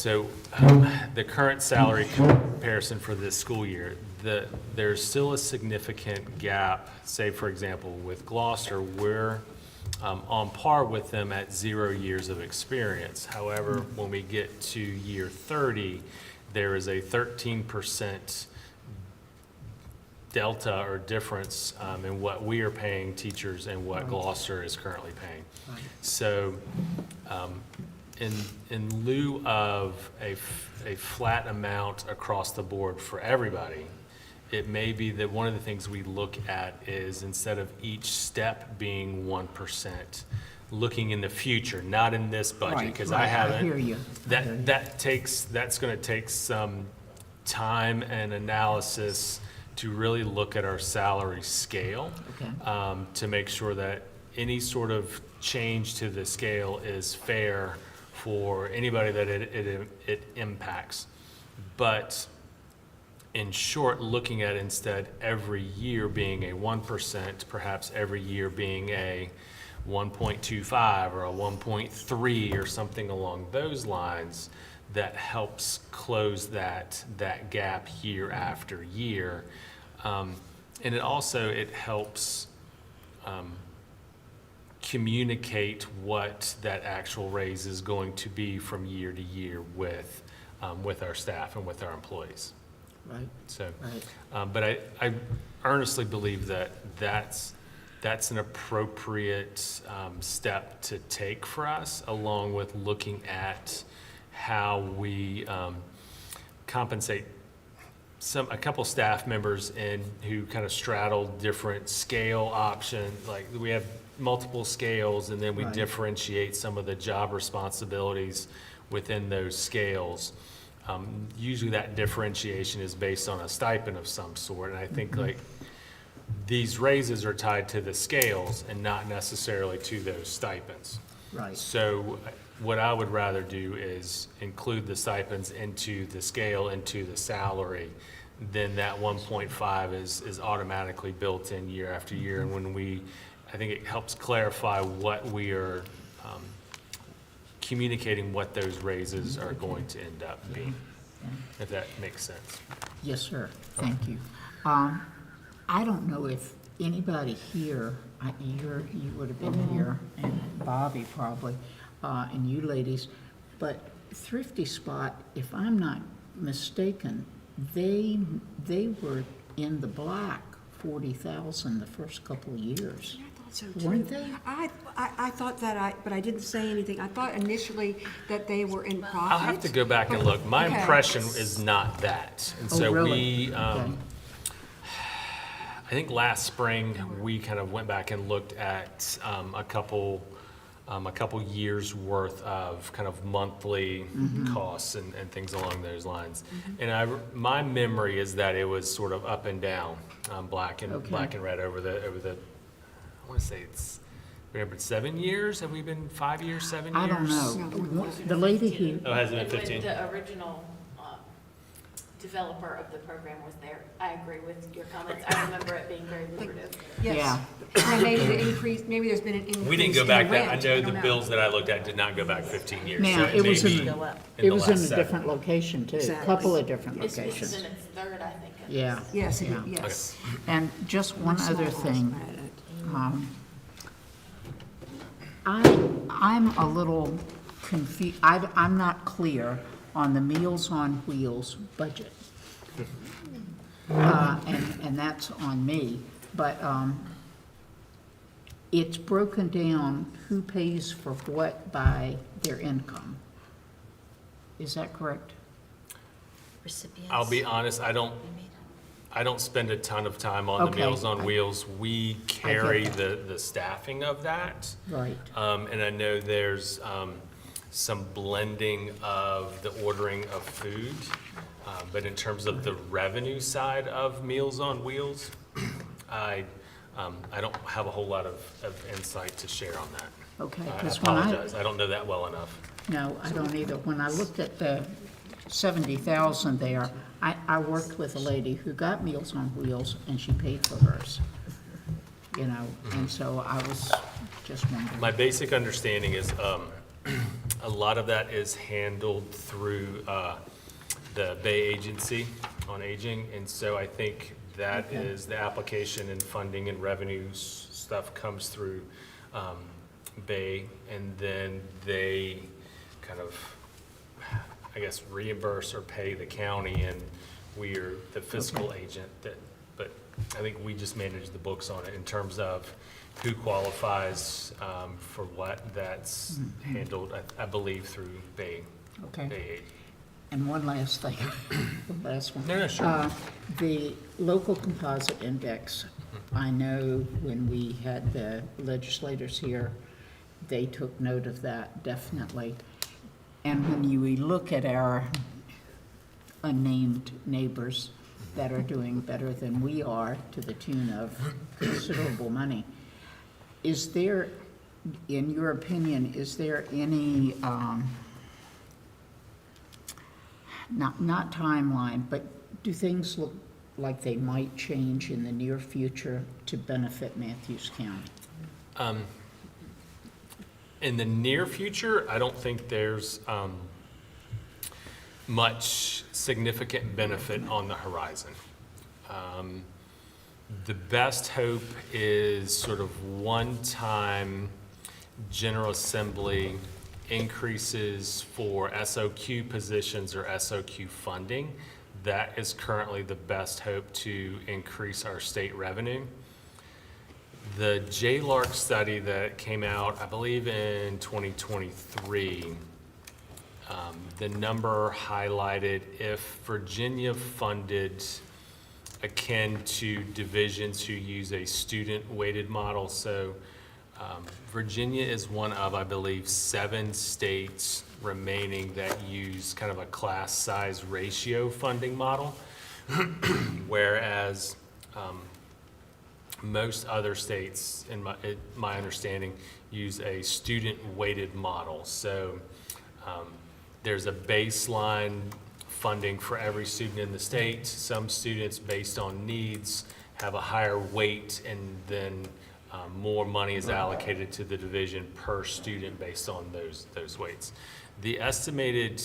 the current salary comparison for this school year. There's still a significant gap. Say, for example, with Gloucester, we're on par with them at 0 years of experience. However, when we get to year 30, there is a 13% delta or difference in what we are paying teachers and what Gloucester is currently paying. So in lieu of a flat amount across the board for everybody, it may be that one of the things we look at is, instead of each step being 1%, looking in the future, not in this budget, because I haven't. I hear you. That's going to take some time and analysis to really look at our salary scale, Okay. to make sure that any sort of change to the scale is fair for anybody that it impacts. But in short, looking at instead every year being a 1%, perhaps every year being a 1.25 or a 1.3 or something along those lines, that helps close that gap year after year. And it helps communicate what that actual raise is going to be from year to year with our staff and with our employees. Right, So, right. but I earnestly believe that that's an appropriate step to take for us, along with looking at how we compensate a couple staff members who kind of straddle different scale options. Like, we have multiple scales, and then we Right. differentiate some of the job responsibilities within those scales. Usually that differentiation is based on a stipend of some sort, and I think like these raises are tied to the scales and not necessarily to those stipends. Right. So what I would rather do is include the stipends into the scale, into the salary, then that 1.5 is automatically built in year after year. And when I think it helps clarify what we are communicating what those raises are going to end up being, if that makes sense. Yes, sir. Thank you. I don't know if anybody here, you would have been here, and Bobby probably, and you ladies, but Thrifty Spot, if I'm not mistaken, they were in the black 40,000 the first couple of years. I thought so too. Weren't they? I thought that, but I didn't say anything. I thought initially that they were in profit. I'll have to go back and look. My Okay. impression is not that. And Oh, so really? we, Okay. I think last spring, we kind of went back and looked at a couple years worth of kind of monthly costs and things along those lines. And my memory is that it was sort of up and down, black and red over the, I want to say it's, remember 7 years? Have we been 5 years, 7 years? I don't know. The lady who, Oh, has it been And when 15? the original developer of the program was there, I agree with your comments. I remember it being very lucrative. Yes. yeah, And maybe the increase, maybe there's been an increase We didn't go in back rent. that, I know don't the bills that I looked at did not go back 15 years. Now, so it may was be in- Go up. it was the in last a 7. different location too, a Exactly. couple of different This was locations. in its third, I think. Yeah. Yes, yeah. yes. And just one Much other smaller thing. estimate. I'm a little confused, I'm not clear on the Meals on Wheels budget. And that's on me, but it's broken down who pays for what by their income. Is that correct? Recipients. I'll be honest, I don't spend a ton of time on the Okay. Meals on Wheels. We carry the staffing of that. Right. And I know there's some blending of the ordering of food. But in terms of the revenue side of Meals on Wheels, I don't have a whole lot of insight to share on that. Okay, I 'cause when apologize, I don't know that well enough. No, I don't either. When I looked at the 70,000 there, I worked with a lady who got Meals on Wheels, and she paid for hers, you know, and so I was just wondering. My basic understanding is a lot of that is handled through the Bay Agency on Aging, and so I think that Okay. is the application and funding and revenue stuff comes through Bay, and then they kind of, I guess, reimburse or pay the county, and we are the fiscal agent but I think we just manage the books on it in terms of who qualifies for what. That's handled, I believe, through Bay Okay. Aid. And one last thing, the last one. No, sure. The local composite index, I know when we had the legislators here, they took note of that, definitely. And when you look at our unnamed neighbors that are doing better than we are to the tune of considerable money, is there, in your opinion, is there any, not timeline, but do things look like they might change in the near future to benefit Matthews County? In the near future, I don't think there's much significant benefit on the horizon. The best hope is sort of one-time General Assembly increases for SOQ positions or SOQ funding. That is currently the best hope to increase our state revenue. The JLARC study that came out, I believe in 2023, the number highlighted if Virginia funded akin to divisions who use a student-weighted model. So Virginia is one of, I believe, 7 states remaining that use kind of a class size ratio funding model, whereas most other states, in my understanding, use a student-weighted model. So there's a baseline funding for every student in the state. Some students, based on needs, have a higher weight, and then more money is allocated to the division per student based on those weights. The estimated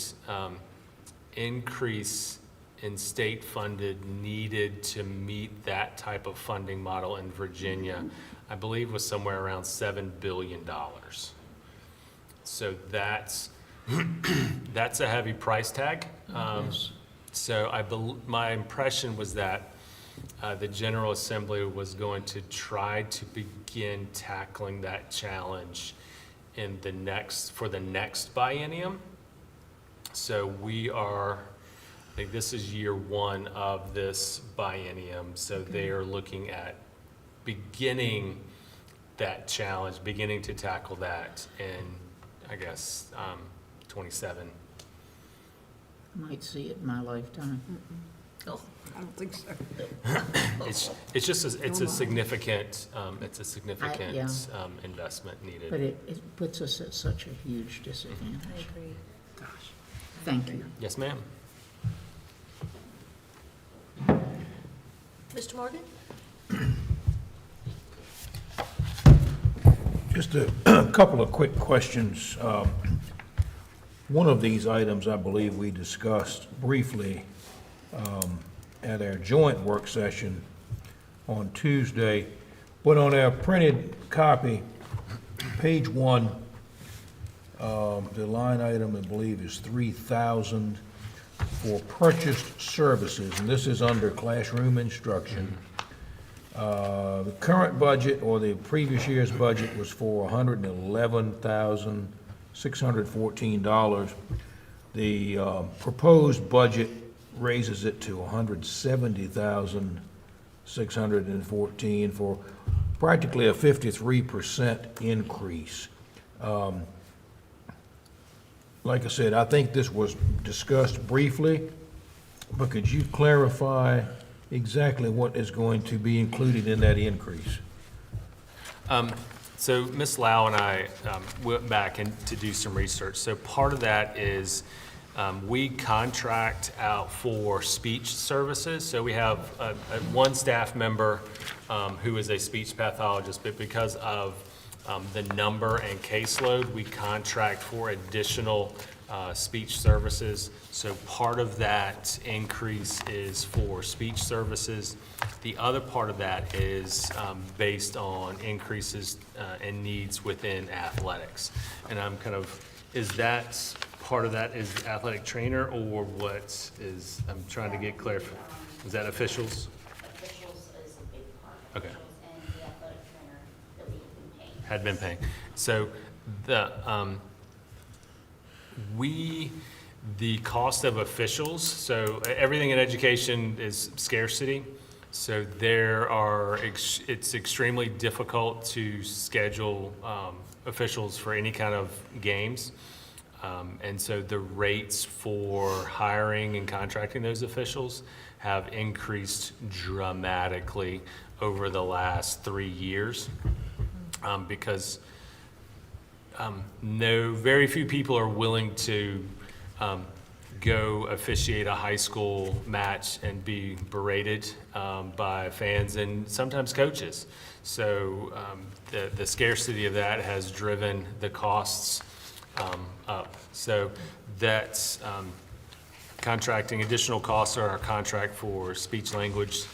increase in state funded needed to meet that type of funding model in Virginia, I believe, was somewhere around $7 billion. So that's a heavy price tag. So my impression was that the General Assembly was going to try to begin tackling that challenge for the next biennium. So I think this is year one of this biennium. So they are looking at beginning that challenge, beginning to tackle that in, I guess, 27. Might see it in my lifetime. Oh, I don't think so. It's just, it's a significant Yeah. investment needed. But it puts us at such a huge disadvantage. I agree. Gosh, thank you. Yes, ma'am. Mr. Morgan? Just a couple of quick questions. One of these items, I believe we discussed briefly at our joint work session on Tuesday, but on our printed copy, page 1, the line item, I believe, is 3,000 for purchased services, and this is under classroom instruction. The current budget, or the previous year's budget, was for $111,614. The proposed budget raises it to $170,614 for practically a 53% increase. Like I said, I think this was discussed briefly, but could you clarify exactly what is going to be included in that increase? So Ms. Lau and I went back to do some research. So part of that is we contract out for speech services. So we have one staff member who is a speech pathologist, but because of the number and caseload, we contract for additional speech services. So part of that increase is for speech services. The other part of that is based on increases and needs within athletics. And I'm is that part of that is athletic trainer, or what is, I'm trying to get clear. Is that officials? Officials is a big part. Okay. Officials and the athletic trainer that we've been paying. Had been paying. So the cost of officials, so everything in education is scarcity. So it's extremely difficult to schedule officials for any kind of games. And so the rates for hiring and contracting those officials have increased dramatically over the last 3 years, because very few people are willing to go officiate a high school match and be berated by fans and sometimes coaches. So the scarcity of that has driven the costs up. So that's contracting. Additional costs are our contract for speech language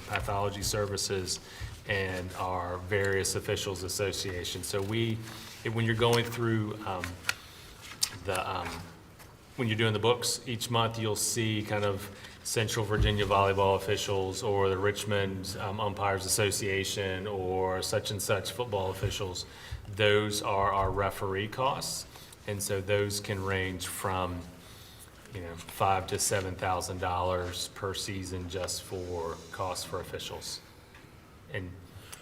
pathology services and our various officials associations. So when you're going through when you're doing the books each month, you'll see kind of Central Virginia Volleyball officials, or the Richmond Umpires Association, or such and such football officials. Those are our referee costs, and so those can range from $5,000 to $7,000 per season just for costs for officials. And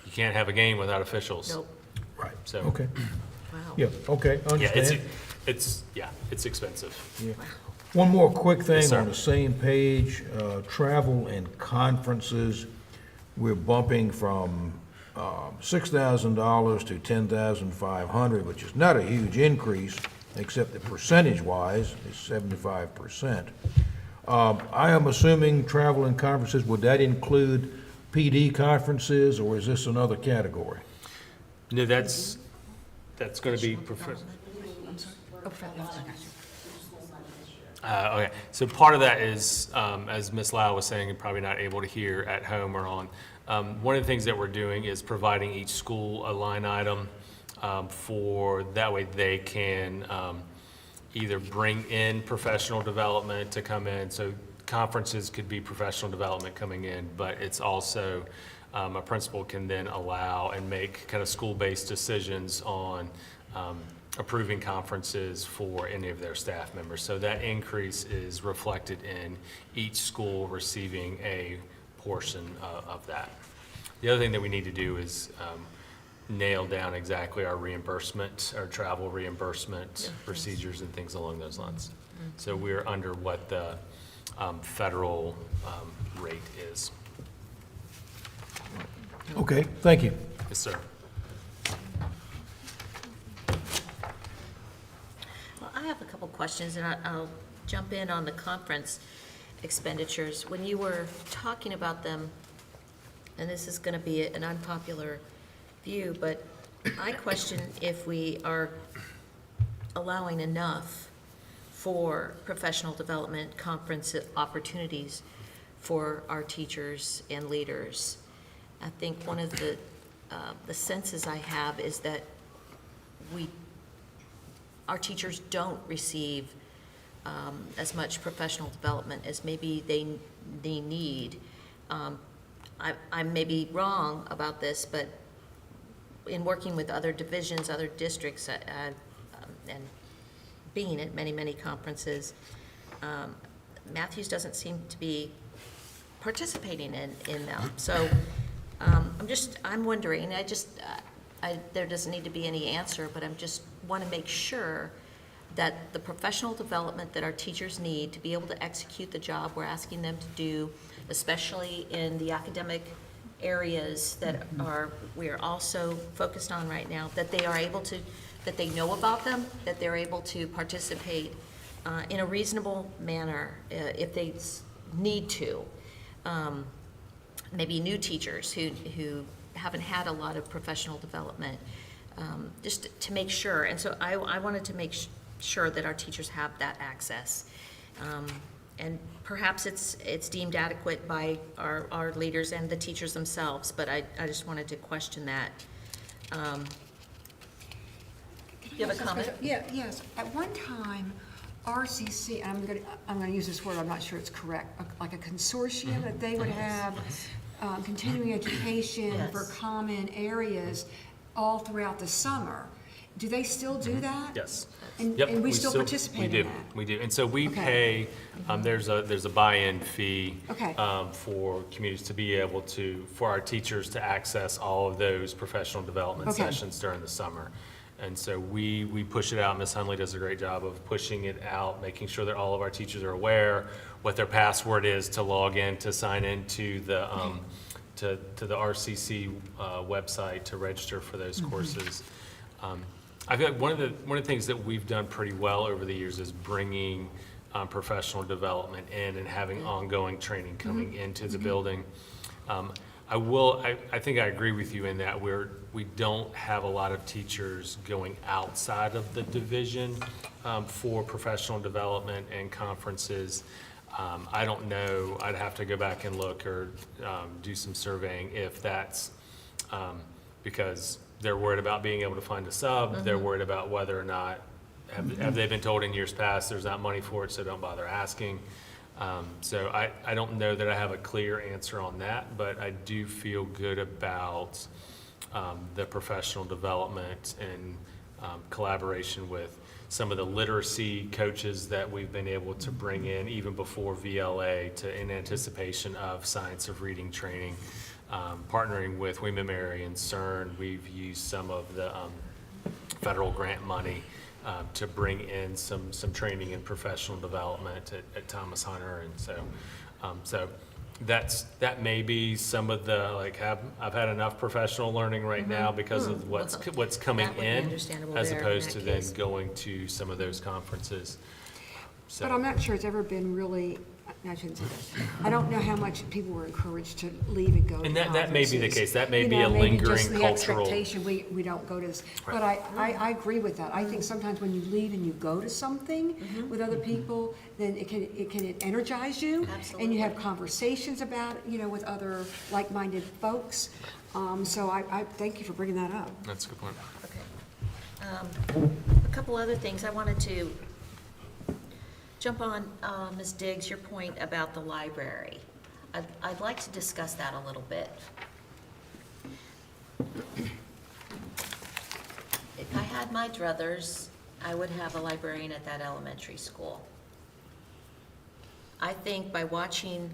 you can't have a game without officials. Nope. Right. So Okay. Wow. Yeah, okay, yeah, understand. it's expensive. Yeah. One more quick thing Yes, sir. on the same page, travel and conferences. we're bumping from $6,000 to $10,500, which is not a huge increase, except that percentage-wise, it's 75%. I am assuming travel and conferences, would that include PD conferences, or is this another category? No, that's going to be, okay, so part of that is, as Ms. Lau was saying, and probably not able to hear at home or on, one of the things that we're doing is providing each school a line item for, that way they can either bring in professional development to come in. So conferences could be professional development coming in, but it's also, a principal can then allow and make kind of school-based decisions on approving conferences for any of their staff members. So that increase is reflected in each school receiving a portion of that. The other thing that we need to do is nail down exactly our reimbursement, our travel reimbursement procedures and things along those lines. So we're under what the federal rate is. Okay, thank you. Yes, sir. Well, I have a couple questions, and I'll jump in on the conference expenditures. When you were talking about them, and this is going to be an unpopular view, but I question if we are allowing enough for professional development conference opportunities for our teachers and leaders. I think one of the senses I have is that our teachers don't receive as much professional development as maybe they need. I may be wrong about this, but in working with other divisions, other districts, and being at many, many conferences, Matthews doesn't seem to be participating in them. So I'm wondering, there doesn't need to be any answer, but I just want to make sure that the professional development that our teachers need to be able to execute the job we're asking them to do, especially in the academic areas that we are also focused on right now, that they are able to, that they know about them, that they're able to participate in a reasonable manner if they need to. Maybe new teachers who haven't had a lot of professional development, just to make sure. And so I wanted to make sure that our teachers have that access. And perhaps it's deemed adequate by our leaders and the teachers themselves, but I just wanted to question that. You have a comment? Yeah, yes. At one time, RCC, and I'm gonna use this word, I'm not sure it's correct, like a consortium, that they would have continuing education for common areas all throughout the summer. Do they still do that? Yes. And, Yep, and we still participate in that? We do. And so we Okay. pay, there's a buy-in fee Okay. for communities to be able to, for our teachers to access all of those professional development Okay. sessions during the summer. And so we push it out. Ms. Hunley does a great job of pushing it out, making sure that all of our teachers are aware what their password is to log in, to sign into the, to the RCC website to register for those courses. I feel like one of the things that we've done pretty well over the years is bringing professional development in and having ongoing training coming into the building. I think I agree with you in that we don't have a lot of teachers going outside of the division for professional development and conferences. I don't know, I'd have to go back and look or do some surveying if that's because they're worried about being able to find a sub, they're worried about whether or not, have they been told in years past there's not money for it, so don't bother asking. So I don't know that I have a clear answer on that, but I do feel good about the professional development and collaboration with some of the literacy coaches that we've been able to bring in even before VLA in anticipation of science of reading training. Partnering with William & Mary and CERN, we've used some of the federal grant money to bring in some training in professional development at Thomas Hunter, and so that may be some of the, like, I've had enough professional learning right now because of what's coming that would be in, understandable as there in opposed that to then case. going to some of those conferences. So- But I'm not sure it's ever been really, I shouldn't say that. I don't know how much people were encouraged to leave and go to And that may be the conferences. case. That may You be know, a maybe just lingering the cultural. expectation, we don't go to this. But I agree with that. I think sometimes when you leave and you go to something with other people, then it can energize you. And you have conversations about it, you know, with other like-minded folks. So I thank you for bringing that up. That's a good point. Okay. A couple other things. I wanted to jump on, Ms. Diggs, your point about the library. I'd like to discuss that a little bit. If I had my druthers, I would have a librarian at that elementary school. I think by watching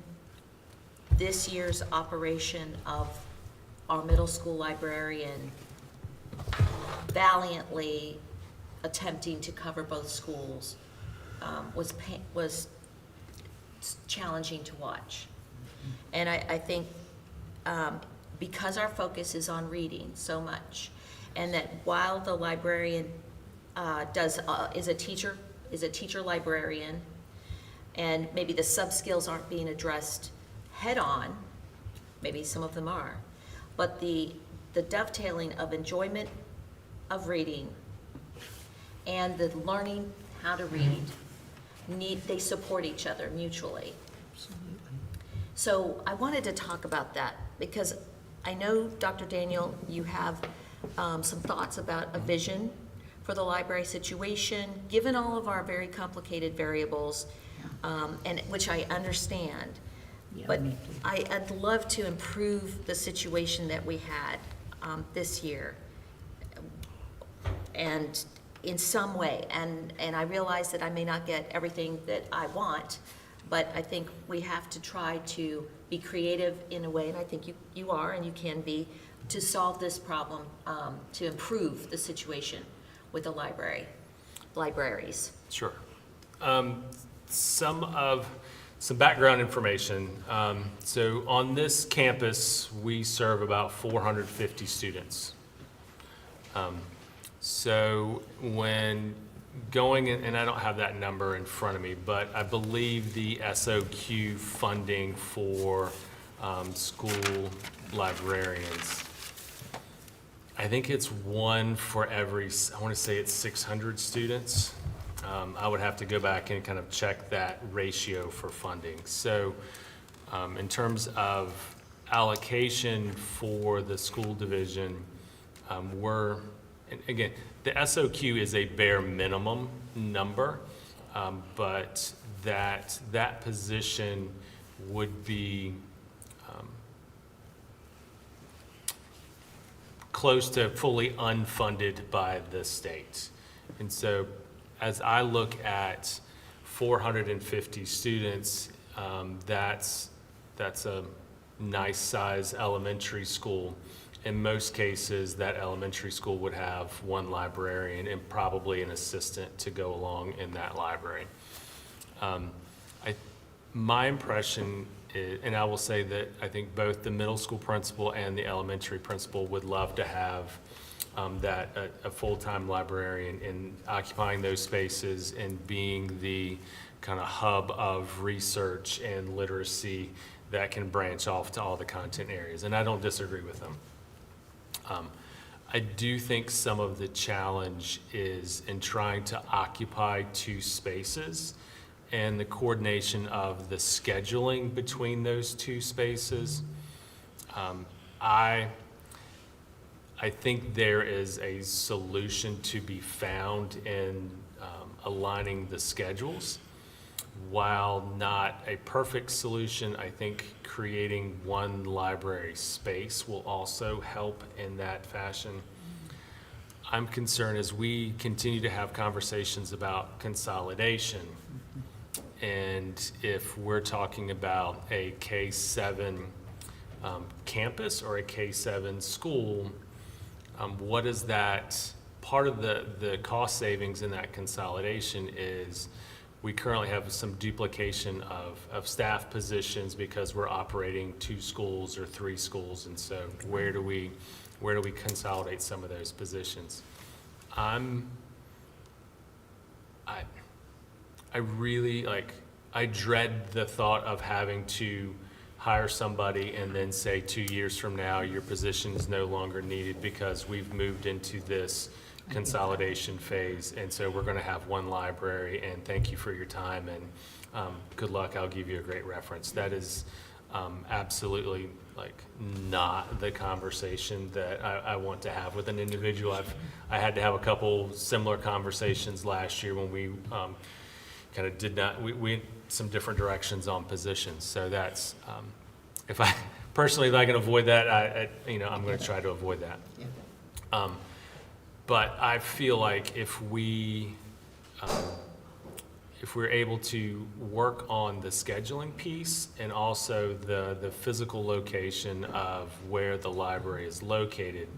this year's operation of our middle school librarian valiantly attempting to cover both schools, was challenging to watch. And I think because our focus is on reading so much, and that while the librarian is a teacher librarian, and maybe the sub-skills aren't being addressed head-on, maybe some of them are, but the dovetailing of enjoyment of reading and the learning how to read, they support each other mutually. So I wanted to talk about that because I know, Dr. Daniel, you have some thoughts about a vision for the library situation, given all of our very complicated variables, and which I understand. But I'd love to improve the situation that we had this year, and in some way. And I realize that I may not get everything that I want, but I think we have to try to be creative in a way, and I think you are and you can be, to solve this problem, to improve the situation with the libraries. Sure. Some background information. So on this campus, we serve about 450 students. So when going in, and I don't have that number in front of me, but I believe the SOQ funding for school librarians, I think it's one for every, I want to say it's 600 students. I would have to go back and kind of check that ratio for funding. So in terms of allocation for the school division, and again, the SOQ is a bare minimum number, but that position would be close to fully unfunded by the state. And so as I look at 450 students, that's a nice size elementary school. In most cases, that elementary school would have one librarian and probably an assistant to go along in that library. My impression is, and I will say that I think both the middle school principal and the elementary principal would love to have a full-time librarian in occupying those spaces and being the kind of hub of research and literacy that can branch off to all the content areas. And I don't disagree with them. I do think some of the challenge is in trying to occupy two spaces and the coordination of the scheduling between those two spaces. I think there is a solution to be found in aligning the schedules. While not a perfect solution, I think creating one library space will also help in that fashion. I'm concerned as we continue to have conversations about consolidation, and if we're talking about a K-7 campus or a K-7 school, what is that, part of the cost savings in that consolidation is we currently have some duplication of staff positions because we're operating 2 schools or 3 schools, and so where do we consolidate some of those positions? I really, I dread the thought of having to hire somebody and then say 2 years from now, your position is no longer needed because we've moved into this consolidation phase, and so we're going to have 1 library, and thank you for your time, and good luck, I'll give you a great reference. That is absolutely not the conversation that I want to have with an individual. I had to have a couple similar conversations last year when we kind of did not, we went some different directions on positions. So that's, if I can avoid that, I'm going to try to avoid that. But I feel like if we're able to work on the scheduling piece and also the physical location of where the library is located,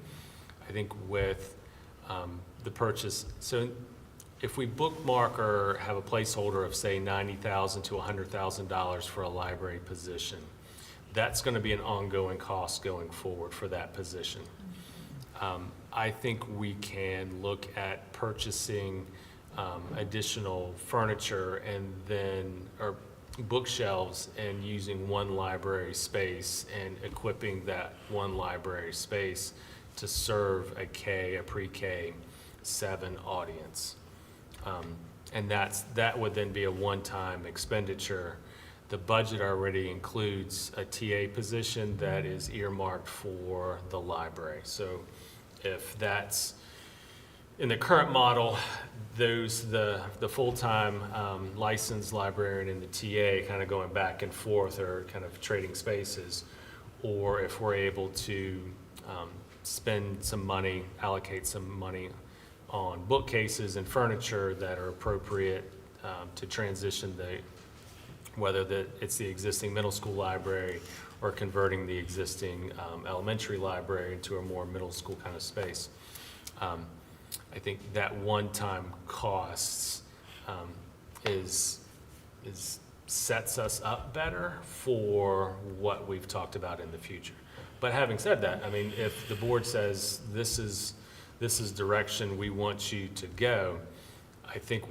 I think with the purchase, so if we bookmark or have a placeholder of, say, $90,000 to $100,000 for a library position, that's going to be an ongoing cost going forward for that position. I think we can look at purchasing additional furniture and then, or bookshelves, and using 1 library space and equipping that 1 library space to serve a pre-K 7 audience. And that would then be a one-time expenditure. The budget already includes a TA position that is earmarked for the library. So if that's, in the current model, the full-time licensed librarian and the TA kind of going back and forth or kind of trading spaces, or if we're able to spend some money, allocate some money on bookcases and furniture that are appropriate to transition whether it's the existing middle school library or converting the existing elementary library into a more middle school kind of space. I think that one-time costs sets us up better for what we've talked about in the future. But having said that, I mean, if the board says this is direction we want you to go, I think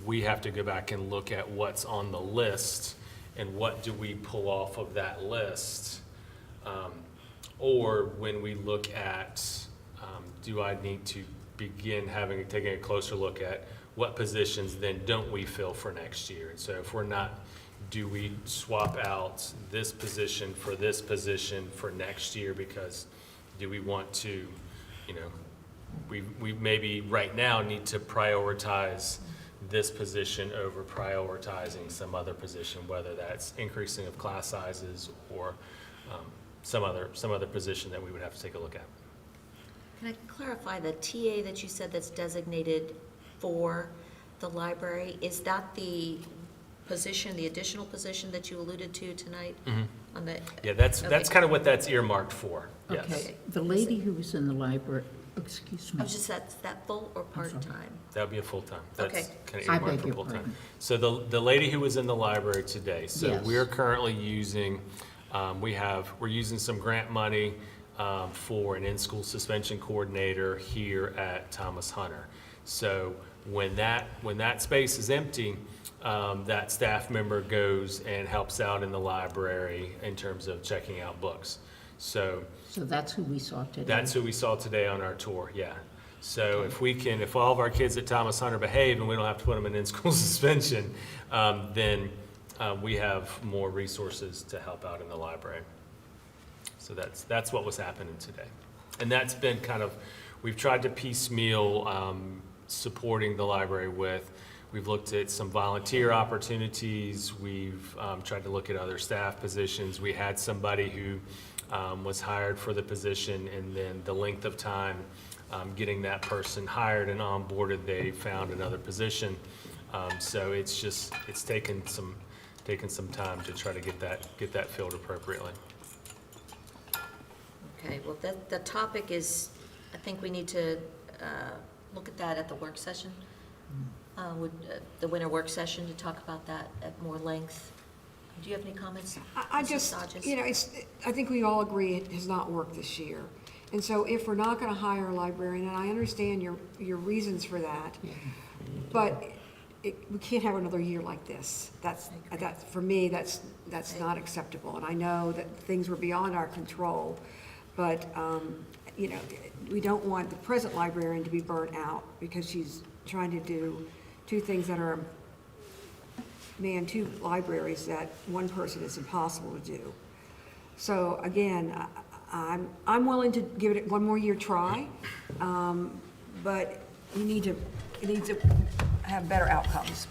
we have to go back and look at what's on the list and what do we pull off of that list, or when we look at do I need to begin taking a closer look at what positions then don't we fill for next year. And so if we're not, do we swap out this position for next year, because do we want to, we maybe right now need to prioritize this position over prioritizing some other position, whether that's increasing of class sizes or some other position that we would have to take a look at. Can I clarify, the TA that you said that's designated for the library, is that the position, the additional position that you alluded to tonight? Mm-hmm. On the, Yeah, that's okay. kind of what that's earmarked for, yes. Okay, the lady who was in the library, excuse me. I was just, that's that full or part-time? That would be a full-time. Okay. That's kind of I earmarked beg for your full-time. pardon. So the lady who was in the library today, so Yes. we're currently using, we're using some grant money for an in-school suspension coordinator here at Thomas Hunter. So when that space is empty, that staff member goes and helps out in the library in terms of checking out books. So that's who we saw today. that's who we saw today on our tour, yeah. So if all of our kids at Thomas Hunter behave and we don't have to put them in school suspension, then we have more resources to help out in the library. So that's what was happening today. And that's been we've tried to piecemeal supporting the library with. We've looked at some volunteer opportunities. We've tried to look at other staff positions. We had somebody who was hired for the position, and then the length of time getting that person hired and onboarded, they found another position. So it's taken some time to try to get that filled appropriately. Okay, well, the topic is, I think we need to look at that at the work session. Would the winter work session to talk about that at more length? Do you have any comments? I Mrs. just, Hodges? you know, I think we all agree it has not worked this year. And so if we're not gonna hire a librarian, and I understand your reasons for that, but we can't have another year like this. That's, for me, that's not acceptable. And I know that things were beyond our control, but, you know, we don't want the present librarian to be burnt out because she's trying to do two things that are, two libraries that one person is impossible to do. So again, I'm willing to give it one more year try, but it needs to have better outcomes.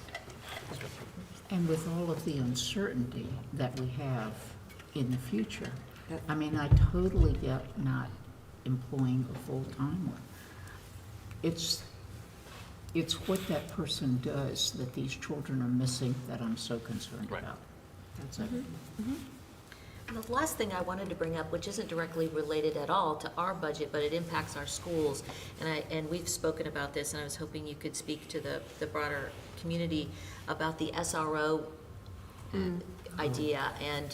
And with all of the uncertainty that we have in the future, I mean, I totally get not employing a full-timer. It's what that person does that these children are missing that I'm so concerned Right. about. That's it. And the last thing I wanted to bring up, which isn't directly related at all to our budget, but it impacts our schools, and we've spoken about this, and I was hoping you could speak to the broader community about the SRO idea and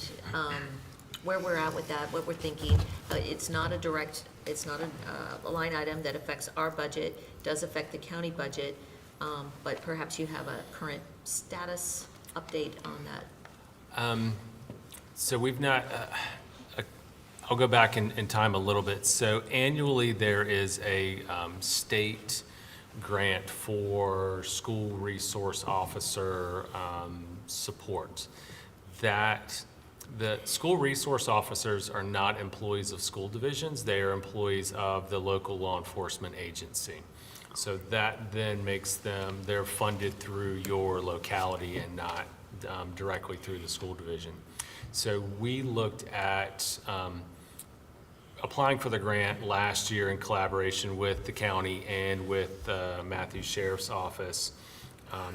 where we're at with that, what we're thinking. It's not a line item that affects our budget, does affect the county budget, but perhaps you have a current status update on that. So we've not, I'll go back in time a little bit. So annually, there is a state grant for school resource officer support. That the school resource officers are not employees of school divisions, they are employees of the local law enforcement agency. So that then makes them, they're funded through your locality and not directly through the school division. So we looked at applying for the grant last year in collaboration with the county and with Matthews Sheriff's Office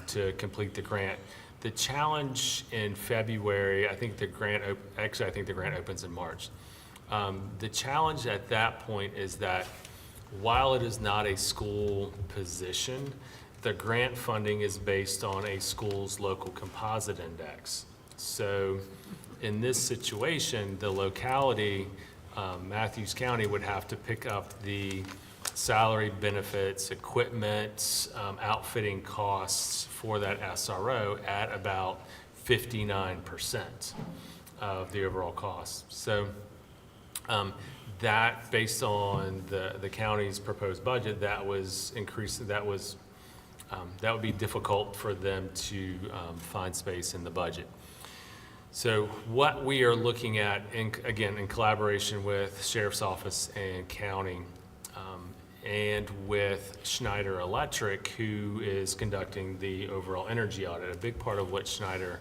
to complete the grant. The challenge in February, I think the grant opens in March. The challenge at that point is that while it is not a school position, the grant funding is based on a school's local composite index. So in this situation, the locality, Matthews County, would have to pick up the salary, benefits, equipment, outfitting costs for that SRO at about 59% of the overall cost. So that, based on the county's proposed budget, that was increased. That would be difficult for them to find space in the budget. So what we are looking at, again, in collaboration with Sheriff's Office and County, and with Schneider Electric, who is conducting the overall energy audit. A big part of what Schneider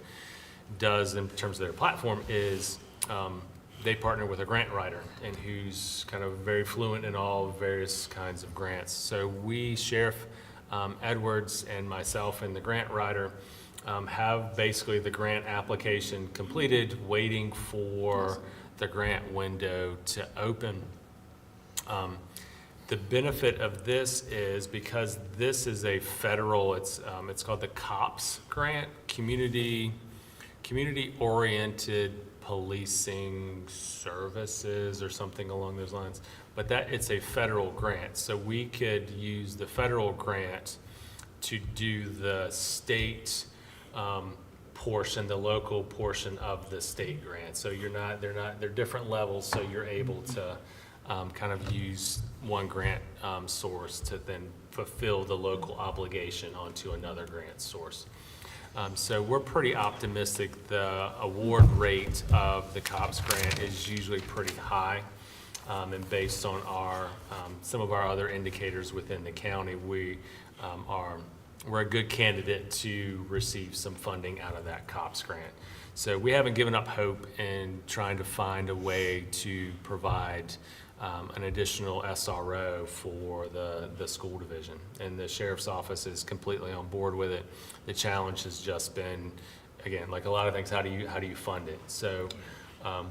does in terms of their platform is they partner with a grant writer, and who's kind of very fluent in all various kinds of grants. So we, Sheriff Edwards and myself and the grant writer, have basically the grant application completed, waiting for the grant window to open. The benefit of this is because this is a federal, it's called the COPS grant, Community Oriented Policing Services or something along those lines. But it's a federal grant, so we could use the federal grant to do the state portion, the local portion of the state grant. So they're different levels, so you're able to kind of use one grant source to then fulfill the local obligation onto another grant source. So we're pretty optimistic. The award rate of the COPS grant is usually pretty high. And based on some of our other indicators within the county, we're a good candidate to receive some funding out of that COPS grant. So we haven't given up hope in trying to find a way to provide an additional SRO for the school division. And the Sheriff's Office is completely on board with it. The challenge has just been, again, like a lot of things, how do you fund it? So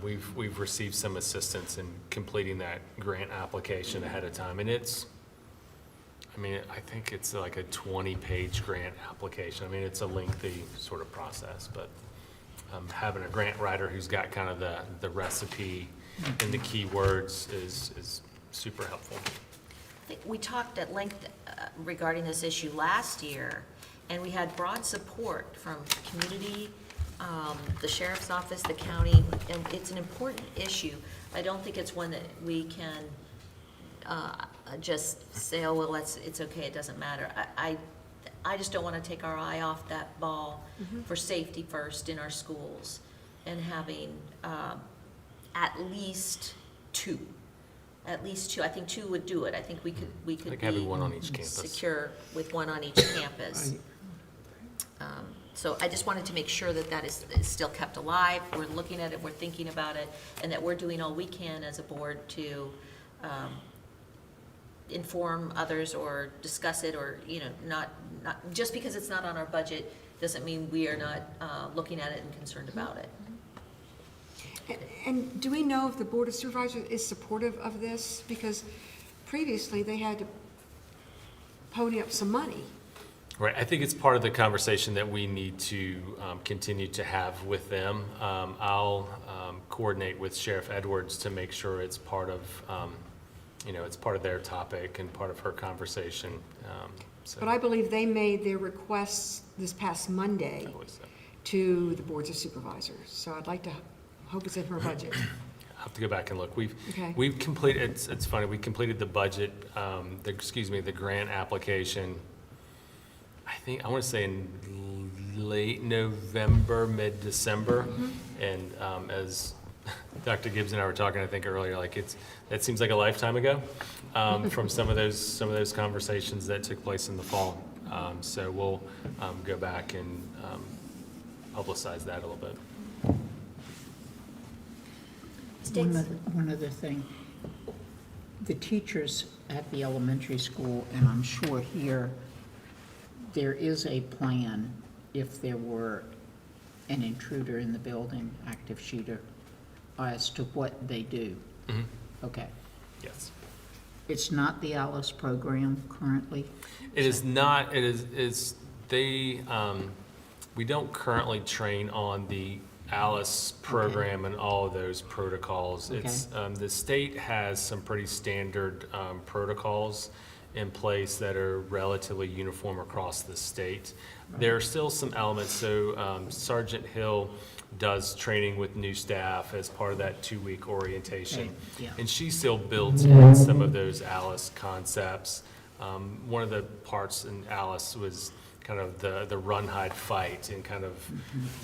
we've received some assistance in completing that grant application ahead of time. And it's I mean, I think it's like a 20-page grant application. I mean, it's a lengthy sort of process, but having a grant writer who's got kind of the recipe and the key words is super helpful. I think we talked at length regarding this issue last year, and we had broad support from community, the sheriff's office, the county, and it's an important issue. I don't think it's one that we can just say, oh, well, it's okay, it doesn't matter. I just don't want to take our eye off that ball for safety first in our schools, and having at least two. At least two. I think two would do it. I think we could Like having one on each campus. secure with one on each campus. So I just wanted to make sure that that is still kept alive. We're looking at it, we're thinking about it, and that we're doing all we can as a board to inform others or discuss it, or, you know, not just because it's not on our budget doesn't mean we are not looking at it and concerned about it. And do we know if the Board of Supervisors is supportive of this? Because previously, they had to pony up some money. Right, I think it's part of the conversation that we need to continue to have with them. I'll coordinate with Sheriff Edwards to make sure it's part of, it's part of their topic and part of her conversation. So, But I believe they made their requests this past Monday I believe so. to the Boards of Supervisors. So I'd like to hope it's in her budget. I'll have to go back and look. Okay. We've completed, it's funny, we completed the budget, the grant application, I want to say in late November, mid-December. And as Dr. Gibbs and I were talking, I think earlier, like that seems like a lifetime ago from some of those conversations that took place in the fall. So we'll go back and publicize that a little bit. One other thing, the teachers at the elementary school, and I'm sure here, there is a plan if there were an intruder in the building, active shooter, as to what they do. Okay. Yes. It's not the Alice program currently? It is not, we don't currently train on the Alice program and all of those protocols. Okay. It's, the state has some pretty standard protocols in place that are relatively uniform across the state. There are still some elements, so Sergeant Hill does training with new staff as part of that 2-week orientation. Okay, yeah. And she still builds in some of those Alice concepts. One of the parts in Alice was kind of the run, hide, fight, and kind of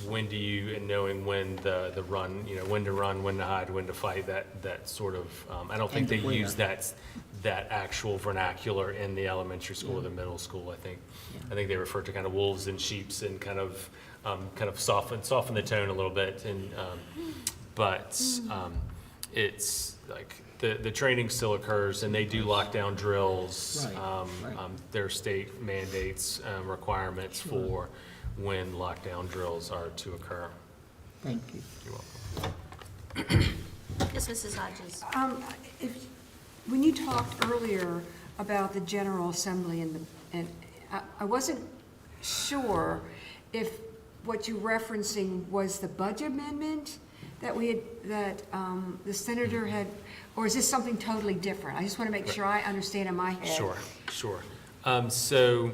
when do you, and knowing when the run, when to run, when to hide, when to fight, that sort of, I don't think they use that actual vernacular in the elementary school or the middle school. I think they refer to kind of wolves and sheeps and kind of soften the tone a little bit. And but it's like the training still occurs, and they do lockdown drills. Right. Their state mandates requirements for when lockdown drills are to occur. Thank you. You're welcome. Yes, Mrs. Hodges? When you talked earlier about the General Assembly and I wasn't sure if what you're referencing was the budget amendment that the senator had, or is this something totally different? I just want to make sure I understand in my head. Sure. So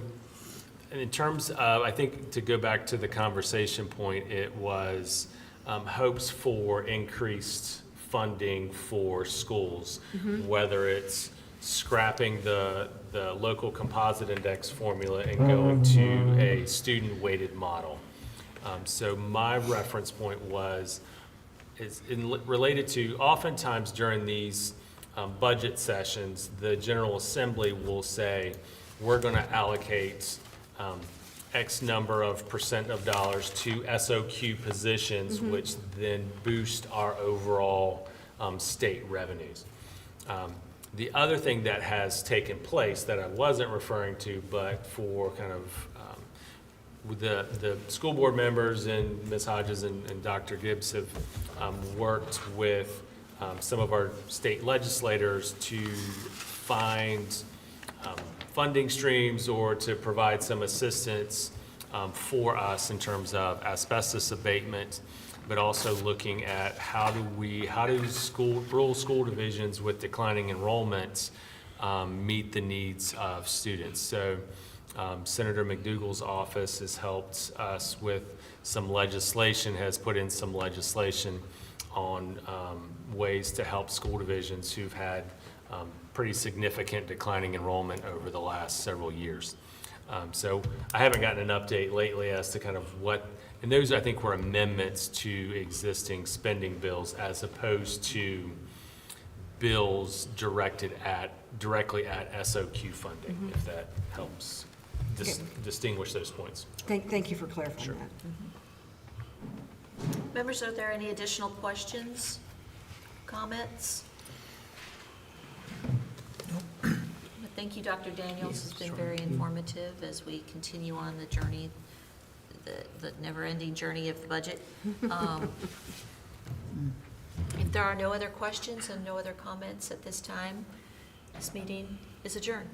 in terms of, I think to go back to the conversation point, it was hopes for increased funding for schools, whether it's scrapping the local composite index formula and going to a student-weighted model. So my reference point related to, oftentimes during these budget sessions, the General Assembly will say, we're going to allocate X number of % of dollars to SOQ positions, which then boost our overall state revenues. The other thing that has taken place that I wasn't referring to, but for kind of with the school board members and Ms. Hodges and Dr. Gibbs have worked with some of our state legislators to find funding streams or to provide some assistance for us in terms of asbestos abatement, but also looking at how do rural school divisions with declining enrollments meet the needs of students. So Senator McDougal's office has helped us with some legislation, has put in some legislation on ways to help school divisions who've had pretty significant declining enrollment over the last several years. So I haven't gotten an update lately as to kind of what, and those I think were amendments to existing spending bills as opposed to bills directly at SOQ funding, if that helps distinguish those points. Thank you for clarifying that. Members, are there any additional questions, comments? Thank you, Dr. Daniels. It's been very informative as we continue on the journey, the never-ending journey of the budget. If there are no other questions and no other comments at this time, this meeting is adjourned.